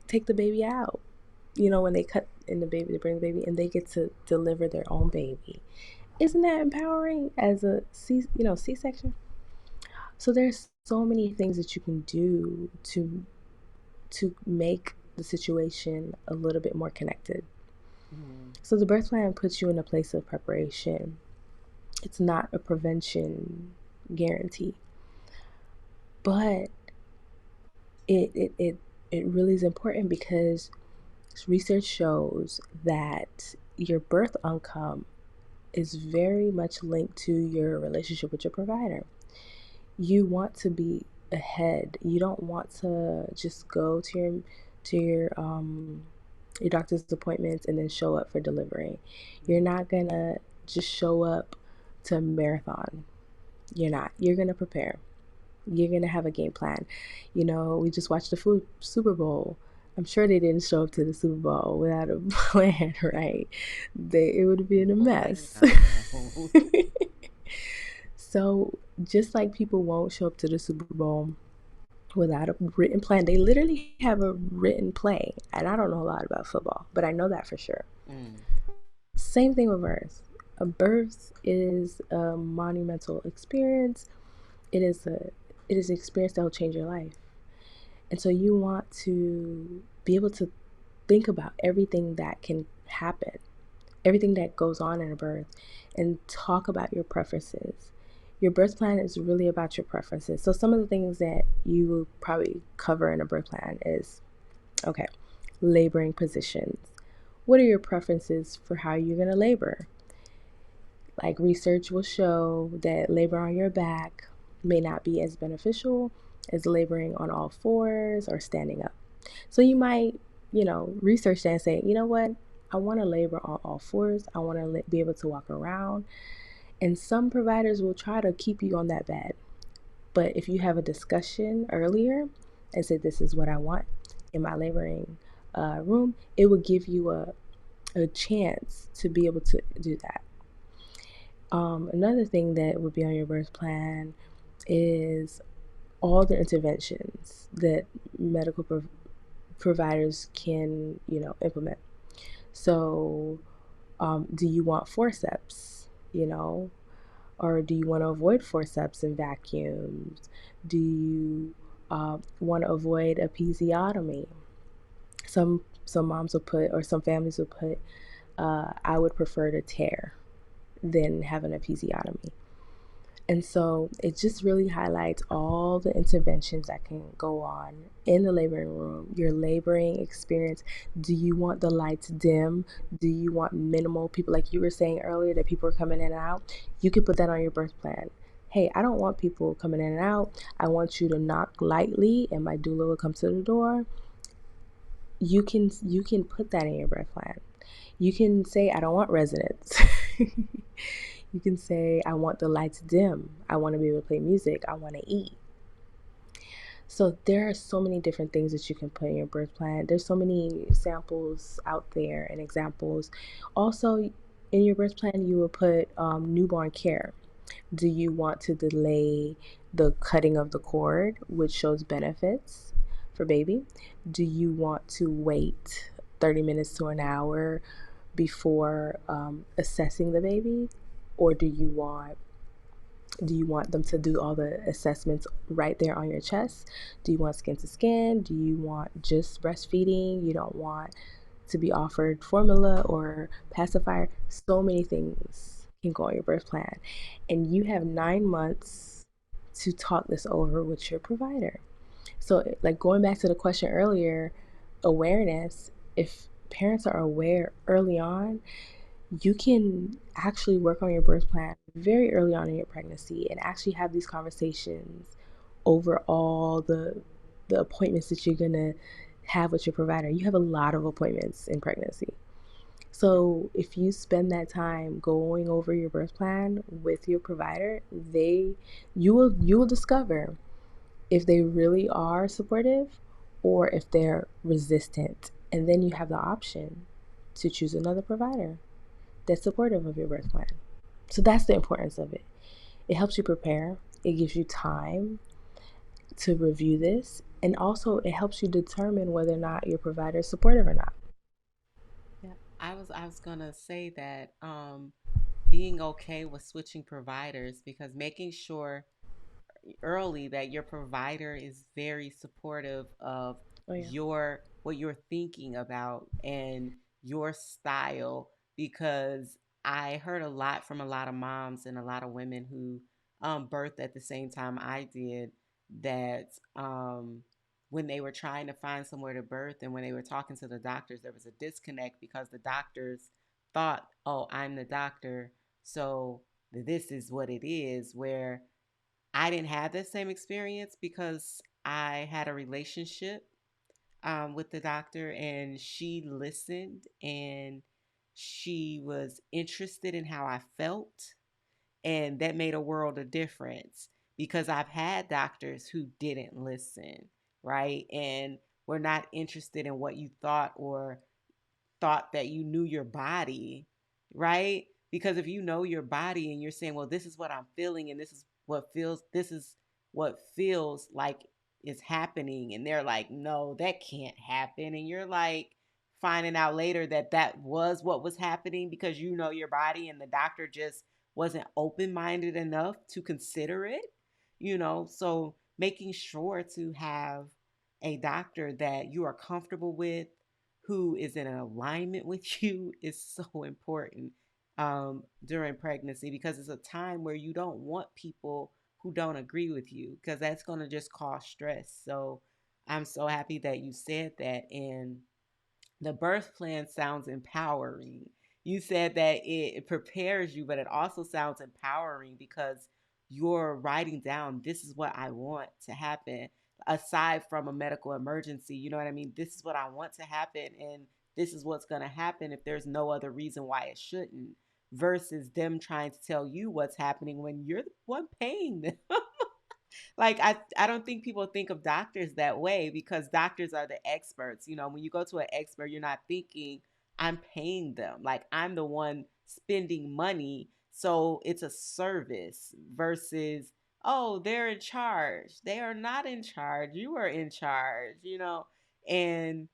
take the baby out. When they cut in the baby, they bring the baby and they get to deliver their own baby. Isn't that empowering as a C-section? So there's so many things that you can do to make the situation a little bit more connected. Mm-hmm. So the birth plan puts you in a place of preparation. It's not a prevention guarantee, but it it it, it really is important, because research shows that your birth outcome is very much linked to your relationship with your provider. You want to be ahead. You don't want to just go to your doctor's appointments and then show up for delivery. You're not gonna just show up to a marathon. You're not. You're gonna prepare. You're gonna have a game plan. We just watched the Super Bowl. I'm sure they didn't show up to the Super Bowl without a plan, right? It would have been a Boy, mess. no. So just like people won't show up to the Super Bowl without a written plan. They literally have a written play. And I don't know a lot about football, but I know that for sure. Mm. Same thing with birth. A birth is a monumental experience. It is a it is an experience that will change your life. And so you want to be able to think about everything that can happen, everything that goes on in a birth, and talk about your preferences. Your birth plan is really about your preferences. So some of the things that you will probably cover in a birth plan is, okay, laboring positions. What are your preferences for how you're going to labor? Like research will show that labor on your back may not be as beneficial as laboring on all fours or standing up. So you might, research that and say, you know what? I want to labor on all fours. I want to be able to walk around. And some providers will try to keep you on that bed. But if you have a discussion earlier and say, this is what I want in my laboring room, it will give you a chance to be able to do that. Another thing that would be on your birth plan is all the interventions that medical providers can, implement. So, do you want forceps, or do you want to avoid forceps and vacuums? Do you want to avoid episiotomy? Some moms will put, or some families will put, I would prefer to tear than have an episiotomy. And so it just really highlights all the interventions that can go on in the laboring room, your laboring experience. Do you want the lights dim? Do you want minimal people? Like you were saying earlier, that people are coming in and out. You could put that on your birth plan. Hey, I don't want people coming in and out. I want you to knock lightly and my doula will come to the door. You can put that in your birth plan. You can say, I don't want residents. You can say, I want the lights dim. I want to be able to play music. I want to eat. So there are so many different things that you can put in your birth plan. There's so many samples out there and examples. Also, in your birth plan, you will put newborn care. Do you want to delay the cutting of the cord, which shows benefits for baby? Do you want to wait 30 minutes to an hour before assessing the baby, or do you want them to do all the assessments right there on your chest? Do you want skin to skin? Do you want just breastfeeding? You don't want to be offered formula or pacifier? So many things can go on your birth plan, and you have 9 months to talk this over with your provider. So, like going back to the question earlier, awareness. If parents are aware early on, you can actually work on your birth plan very early on in your pregnancy and actually have these conversations over all the appointments that you're gonna have with your provider. You have a lot of appointments in pregnancy. So if you spend that time going over your birth plan with your provider, you will discover if they really are supportive or if they're resistant. And then you have the option to choose another provider that's supportive of your birth plan. So that's the importance of it. It helps you prepare, it gives you time to review this, and also it helps you determine whether or not your provider is supportive or not. Yeah, I was gonna say that being okay with switching providers, because making sure early that your provider is very supportive of Oh, yeah. your what you're thinking about and your style, because I heard a lot from a lot of moms and a lot of women who birthed at the same time I did, that when they were trying to find somewhere to birth and when they were talking to the doctors, there was a disconnect because the doctors thought, oh, I'm the doctor, so this is what it is, where I didn't have that same experience because I had a relationship with the doctor, and she listened and she was interested in how I felt. And that made a world of difference, because I've had doctors who didn't listen, right? And were not interested in what you thought, or thought that you knew your body, right? Because if you know your body and you're saying, well, this is what I'm feeling and this is what feels like is happening, and they're like, no, that can't happen, and you're like finding out later that that was what was happening because you know your body and the doctor just wasn't open-minded enough to consider it, so making sure to have a doctor that you are comfortable with, who is in alignment with you, is so important during pregnancy, because it's a time where you don't want people who don't agree with you, because that's going to just cause stress. So I'm so happy that you said that. And the birth plan sounds empowering. You said that it prepares you, but it also sounds empowering because you're writing down, this is what I want to happen. Aside from a medical emergency, you know what I mean? This is what I want to happen, and this is what's going to happen if there's no other reason why it shouldn't, versus them trying to tell you what's happening when you're the one paying them. Like I don't think people think of doctors that way, because doctors are the experts. When you go to an expert, you're not thinking, I'm paying them, like I'm the one spending money, so it's a service, versus, oh, they're in charge. They are not in charge, you are in charge. And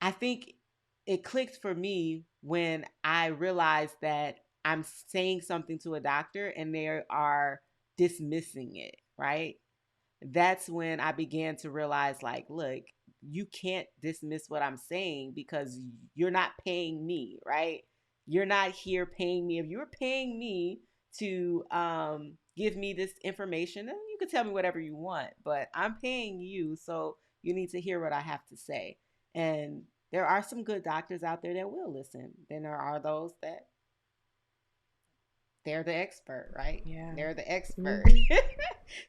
I think it clicked for me when I realized that I'm saying something to a doctor and they are dismissing it, right? That's when I began to realize, like, look, you can't dismiss what I'm saying because you're not paying me, right? You're not here paying me. If you were paying me to give me this information, then you can tell me whatever you want, but I'm paying you, so you need to hear what I have to say. And there are some good doctors out there that will listen. Then there are those that they're the expert, right? Yeah. They're the expert. Hmm.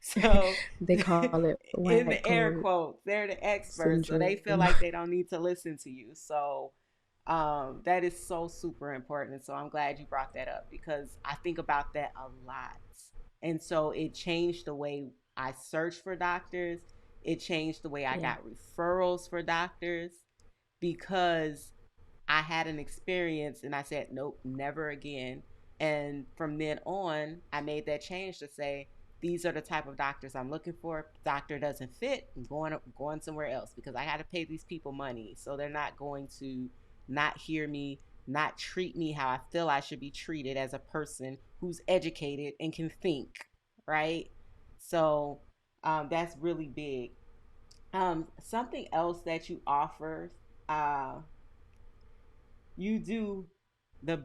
So, They call it in white the air coat quotes, they're the experts. So they feel syndrome. like they don't need to listen to you. So, that is so super important. So I'm glad you brought that up, because I think about that a lot. And so it changed the way I searched for doctors. It changed the way I Yeah. got referrals for doctors, because I had an experience and I said, nope, never again. And from then on, I made that change to say, these are the type of doctors I'm looking for. If the doctor doesn't fit, I'm going somewhere else, because I got to pay these people money. So they're not going to not hear me, not treat me how I feel I should be treated as a person who's educated and can think, right? So that's really big. Something else that you offer, uh, you do the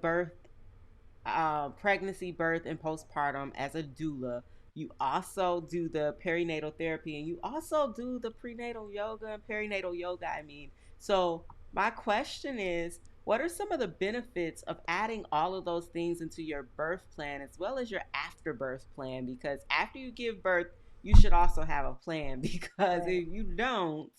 pregnancy, birth, and postpartum as a doula. You also do the perinatal therapy, and you also do the prenatal yoga and perinatal yoga. I mean, so my question is, what are some of the benefits of adding all of those things into your birth plan as well as your afterbirth plan? Because after you give birth, you should also have a plan because Right. if you don't,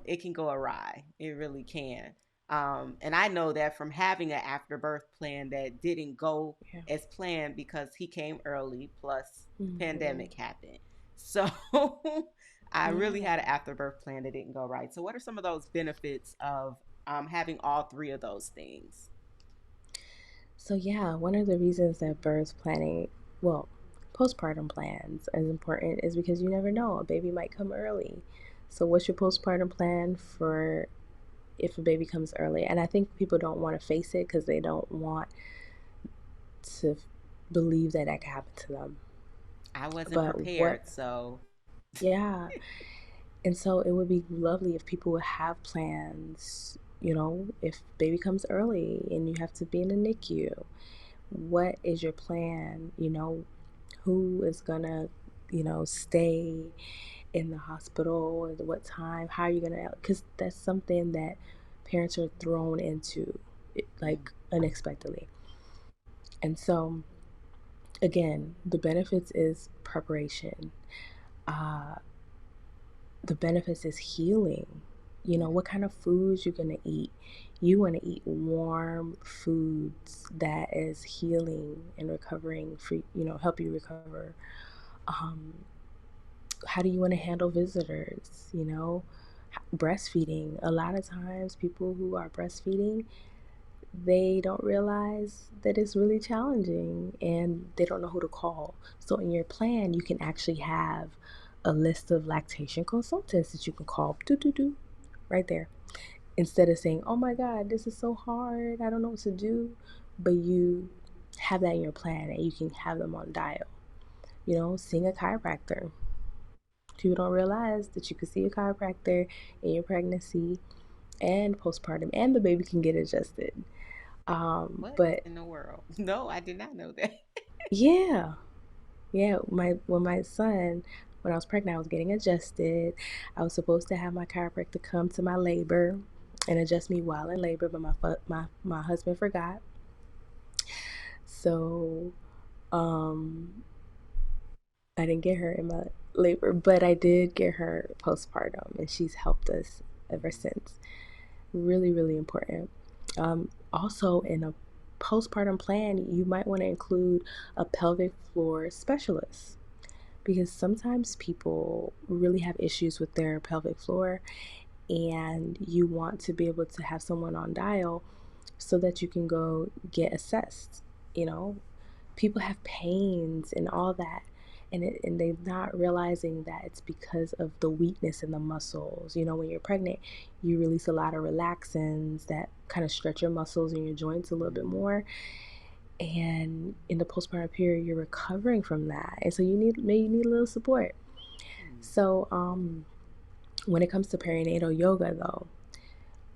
it can go awry. It really can. And I know that from having an afterbirth plan that didn't go Yeah. as planned, because he came early, plus the Hmm. pandemic happened. So I really Yeah. had an afterbirth plan that didn't go right. So, what are some of those benefits of having all three of those things? So yeah, one of the reasons that birth planning, well, postpartum plans is important is because you never know, a baby might come early. So what's your postpartum plan for if a baby comes early? And I think people don't want to face it because they don't want to believe that that could happen to them. I wasn't But what, prepared. So, yeah. And so it would be lovely if people would have plans, if baby comes early and you have to be in the NICU, what is your plan? Who is gonna, stay in the hospital at what time? How are you gonna, because that's something that parents are thrown into, yeah. like, unexpectedly. And so, again, the benefits is preparation. Uh, the benefits is healing. Yeah. What kind of foods you're gonna eat. You want to eat warm foods that is healing and recovering for, help you recover. Um, how do you want to handle visitors? Breastfeeding. A lot of times, people who are breastfeeding, they don't realize that it's really challenging and they don't know who to call. So, in your plan, you can actually have a list of lactation consultants that you can call. Do do do, right there. Instead of saying, "Oh my God, this is so hard. I don't know what to do," but you have that in your plan and you can have them on dial. Seeing a chiropractor. People don't realize that you can see a chiropractor in your pregnancy and postpartum, and the baby can get adjusted. What But in the world? No, I did not know that. yeah, yeah. My son, when I was pregnant, I was getting adjusted. I was supposed to have my chiropractor come to my labor and adjust me while in labor, but my husband forgot. So um, I didn't get her in my labor, but I did get her postpartum, and she's helped us ever since. Really, really important. Also, in a postpartum plan, you might want to include a pelvic floor specialist because sometimes people really have issues with their pelvic floor, and you want to be able to have someone on dial so that you can go get assessed. You know, people have pains and all that, and they're not realizing that it's because of the weakness in the muscles. When you're pregnant, you release a lot of relaxins that kind of stretch your muscles and your joints a little bit Mm-hmm. more, and in the postpartum period you're recovering from that, and so you need a little support. So when it comes to perinatal yoga, though,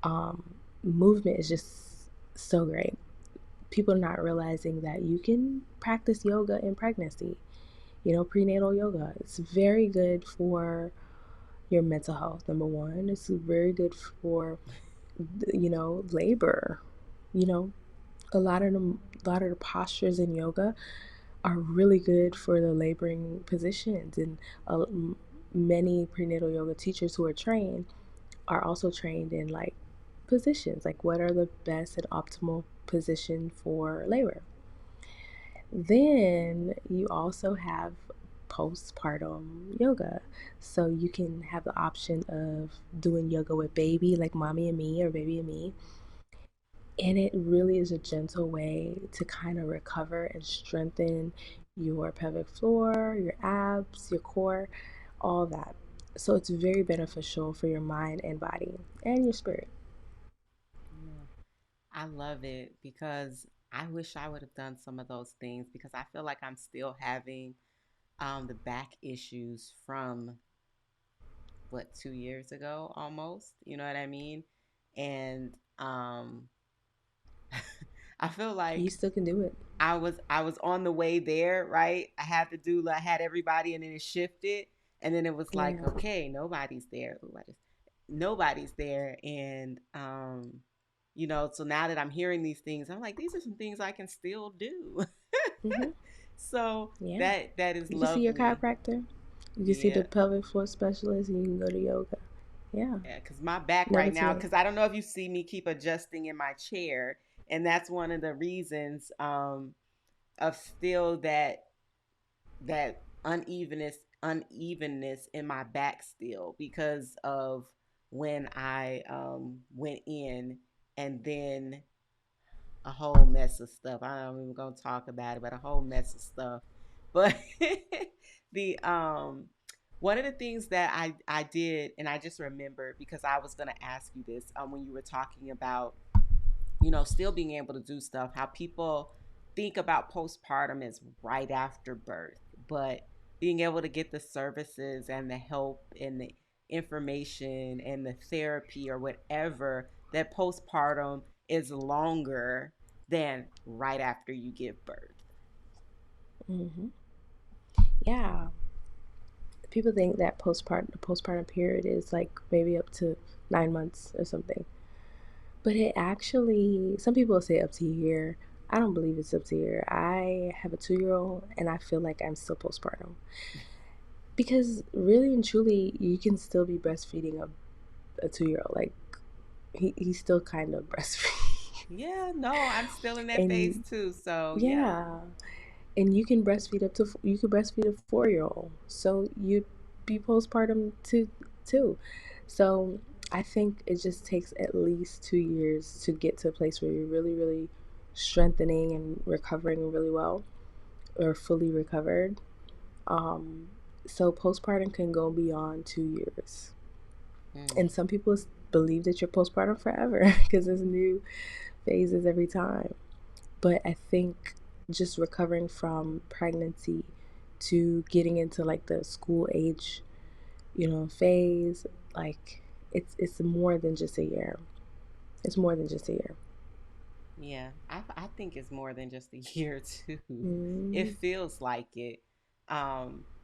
um, movement is just so great. People are not realizing that you can practice yoga in pregnancy. Prenatal yoga. It's very good for your mental health, number one. It's very good for, labor. You know, a lot of the postures in yoga are really good for the laboring positions, and many prenatal yoga teachers who are trained are also trained in like positions, like what are the best and optimal position for labor. Then you also have postpartum yoga. So you can have the option of doing yoga with baby, like mommy and me or baby and me. And it really is a gentle way to kind of recover and strengthen your pelvic floor, your abs, your core, all that. So it's very beneficial for your mind and body and your spirit. Yeah. I love it because I wish I would have done some of those things because I feel like I'm still having the back issues from what 2 years ago almost. You know what I mean? And I feel You like still can do it. I was on the way there, right? I had the doula, I had everybody, and then it shifted, and then it was like, Yeah. okay, nobody's there. Ooh, nobody's there, and so now that I'm hearing these things, I'm like, these are some things I can still do. Hmm. So Yeah. that is You can see your lovely. chiropractor. You can see the Yeah. pelvic floor specialist, and you can go to yoga. Yeah. Yeah, because my back Never right too now, late. because I don't know if you see me keep adjusting in my chair, and that's one of the reasons of still that unevenness in my back still because of when I went in and then a whole mess of stuff. I'm not even gonna talk about it, but a whole mess of stuff. But the one of the things that I did, and I just remembered because I was gonna ask you this when you were talking about still being able to do stuff, how people think about postpartum as right after birth, but being able to get the services and the help and the information and the therapy or whatever that postpartum is longer than right after you give birth. Hmm. Yeah. People think that the postpartum period is like maybe up to 9 months or something, but it actually some people say up to a year. I don't believe it's up to a year. I have a 2-year old, and I feel like I'm still postpartum because really and truly, you can still be breastfeeding a 2-year old. Like he's still kind of breastfeeding, Yeah, no, I'm still in that phase and too. So yeah. yeah, and you can breastfeed a 4-year old, so you'd be postpartum too. So I think it just takes at least 2 years to get to a place where you're really, really strengthening and recovering really well or fully recovered. Um, So postpartum can go beyond 2 years. Mm. And some people believe that you're postpartum forever because there's new phases every time. But I think just recovering from pregnancy to getting into like the school age, phase, like it's more than just a year. It's more than just a year. Yeah, I think it's more than just a year too. It Mm-hmm. feels like it.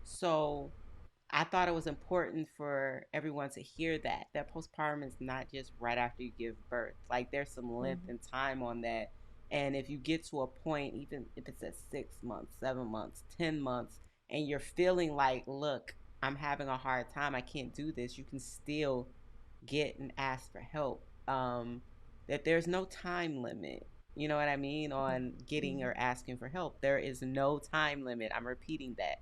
So I thought it was important for everyone to hear that postpartum is not just right after you give birth. Like there's some length and time on that. And if you get to a point, even if it's at 6 months, 7 months, 10 months, and you're feeling like, look, I'm having a hard time, I can't do this, you can still get and ask for help. That there's no time limit. You know what I mean? On getting or asking for help. There is no time limit. I'm repeating that.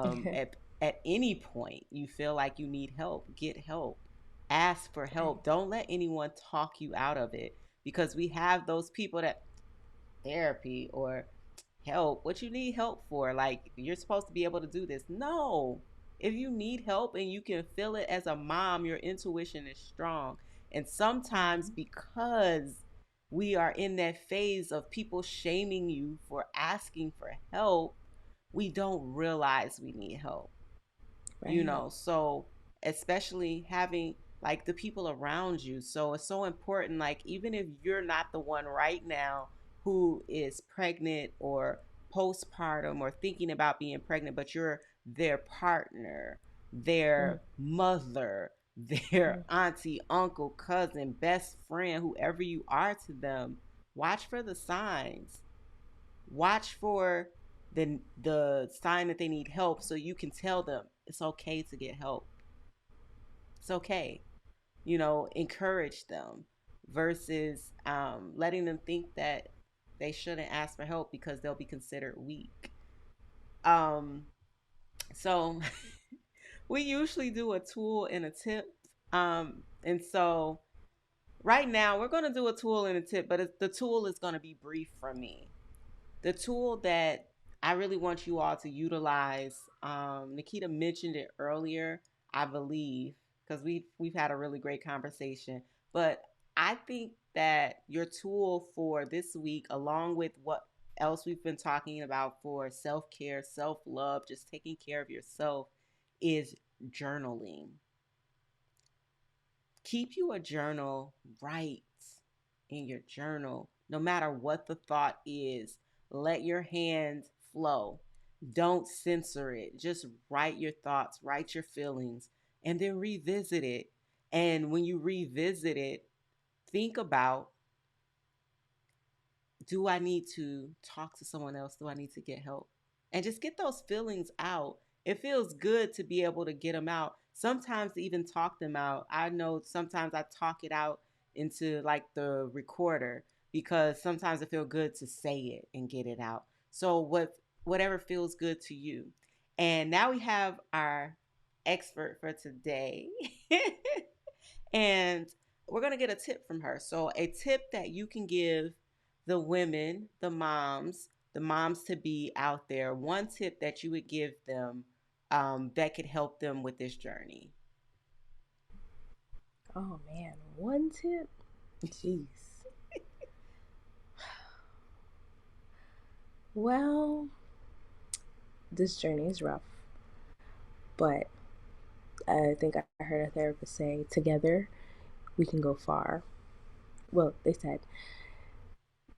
Mm-hmm. At any point you feel like you need help, get help. Ask for help. Don't let anyone talk you out of it because we have those people that therapy or help. What you need help for? Like you're supposed to be able to do this. No. If you need help and you can feel it as a mom, your intuition is strong. And sometimes because we are in that phase of people shaming you for asking for help, we don't realize we need help. Right. So especially having like the people around you, so it's so important, like even if you're not the one right now who is pregnant or postpartum or thinking about being pregnant, but you're their partner, their mother, their auntie, uncle, cousin, best friend, whoever you are to them, watch for the signs. Watch for the sign that they need help so you can tell them it's okay to get help. It's okay. Encourage them versus letting them think that they shouldn't ask for help because they'll be considered weak. Um, so we usually do a tool and a tip. And so right now we're going to do a tool and a tip, but the tool is going to be brief from me. The tool that I really want you all to utilize, Nikita mentioned it earlier, I believe, because we've had a really great conversation. But I think that your tool for this week, along with what else we've been talking about for self care, self love, just taking care of yourself, is journaling. Keep you a journal. Write in your journal no matter what the thought is. Let your hand flow. Don't censor it. Just write your thoughts, write your feelings, and then revisit it. And when you revisit it, think about, do I need to talk to someone else? Do I need to get help? And just get those feelings out. It feels good to be able to get them out. Sometimes to even talk them out. I know sometimes I talk it out into like the recorder because sometimes it feels good to say it and get it out. So whatever feels good to you. And now we have our expert for today. And we're going to get a tip from her. So, a tip that you can give the women, the moms to be out there, one tip that you would give them that could help them with this journey. Oh man, one tip? Jeez. Well, this journey is rough, but I think I heard a therapist say, together we can go far. Well, they said,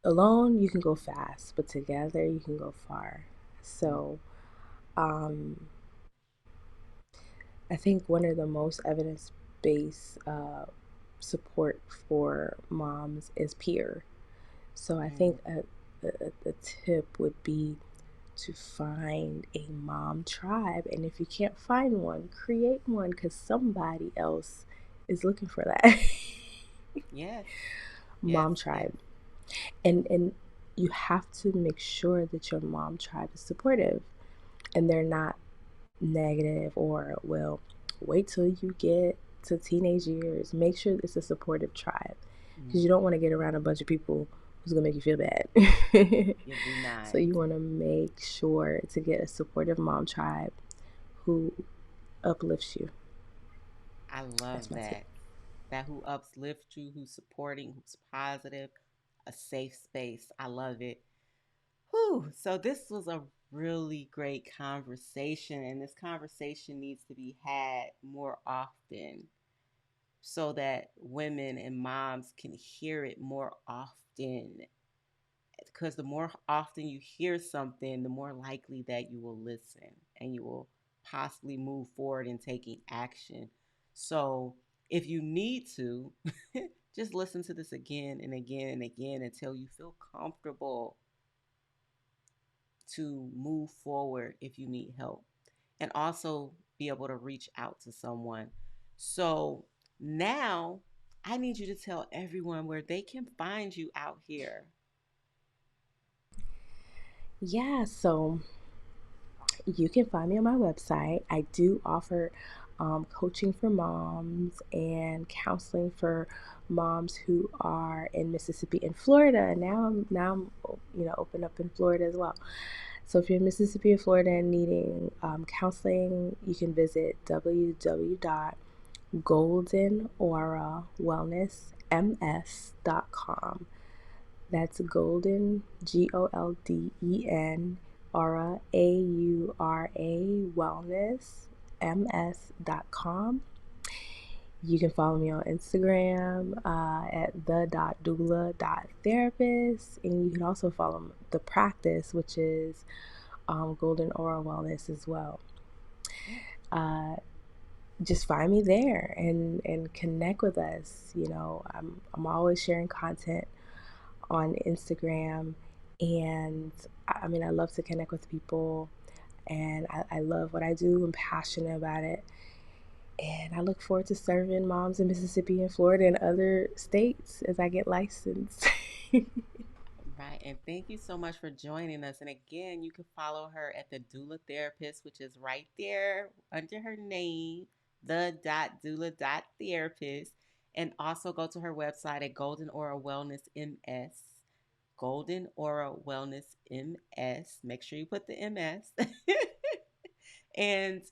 alone you can go fast, but together you can go far. So, um, I think one of the most evidence based support for moms is peer. So, I think Mm, a tip would be to find a mom tribe. And if you can't find one, create one because somebody else is looking for that. yes, yes, Mom yes. tribe. And you have to make sure that your mom tribe is supportive and they're not negative or, well, wait till you get to teenage years. Make sure it's a supportive tribe because Mm, you don't want to get around a bunch of people who's gonna make you feel bad. you do not. So you want to make sure to get a supportive mom tribe who uplifts you. I love That's my tip. that. That who uplifts you, who's supporting, who's positive, a safe space. I love it. Whew. So this was a really great conversation, and this conversation needs to be had more often so that women and moms can hear it more often. Because the more often you hear something, the more likely that you will listen and you will possibly move forward in taking action. So if you need to, just listen to this again and again and again until you feel comfortable to move forward if you need help, and also be able to reach out to someone. So now I need you to tell everyone where they can find you out here. Yeah, so you can find me on my website. I do offer coaching for moms and counseling for moms who are in Mississippi and Florida. And now I'm open up in Florida as well. So if you're in Mississippi and Florida and needing counseling, you can visit www.goldenaura.wellness.ms.com. That's golden, GOLDEN, aura, AURA, wellness, ms.com. You can follow me on Instagram at the.doula.therapist. And you can also follow the practice, which is Golden Aura Wellness as well. Just find me there and connect with us. I'm always sharing content on Instagram. And I mean, I love to connect with people, and I love what I do. I'm passionate about it. And I look forward to serving moms in Mississippi and Florida and other states as I get licensed. Right. And thank you so much for joining us. And again, you can follow her at the Doula Therapist, which is right there under her name, the.doula.therapist. And also go to her website at Golden Aura Wellness MS. Golden Aura Wellness MS. Make sure you put the MS. And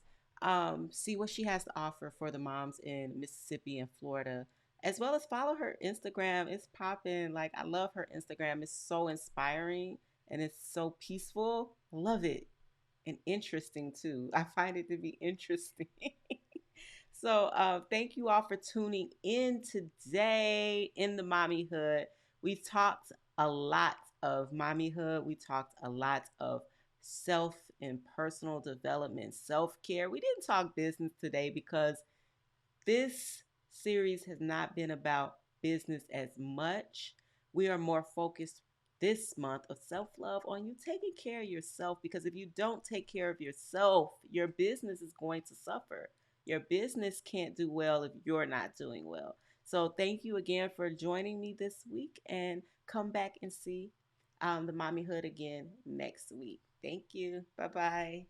see what she has to offer for the moms in Mississippi and Florida, as well as follow her Instagram. It's popping. Like, I love her Instagram. It's so inspiring and it's so peaceful. I love it. And interesting too. I find it to be interesting. So thank you all for tuning in today in the Mommyhood. We talked a lot of mommyhood. We talked a lot of self and personal development, self care. We didn't talk business today because this series has not been about business as much. We are more focused this month of self love on you taking care of yourself, because if you don't take care of yourself, your business is going to suffer. Your business can't do well if you're not doing well. So, thank you again for joining me this week, and come back and see the Mommyhood again next week. Thank you. Bye bye.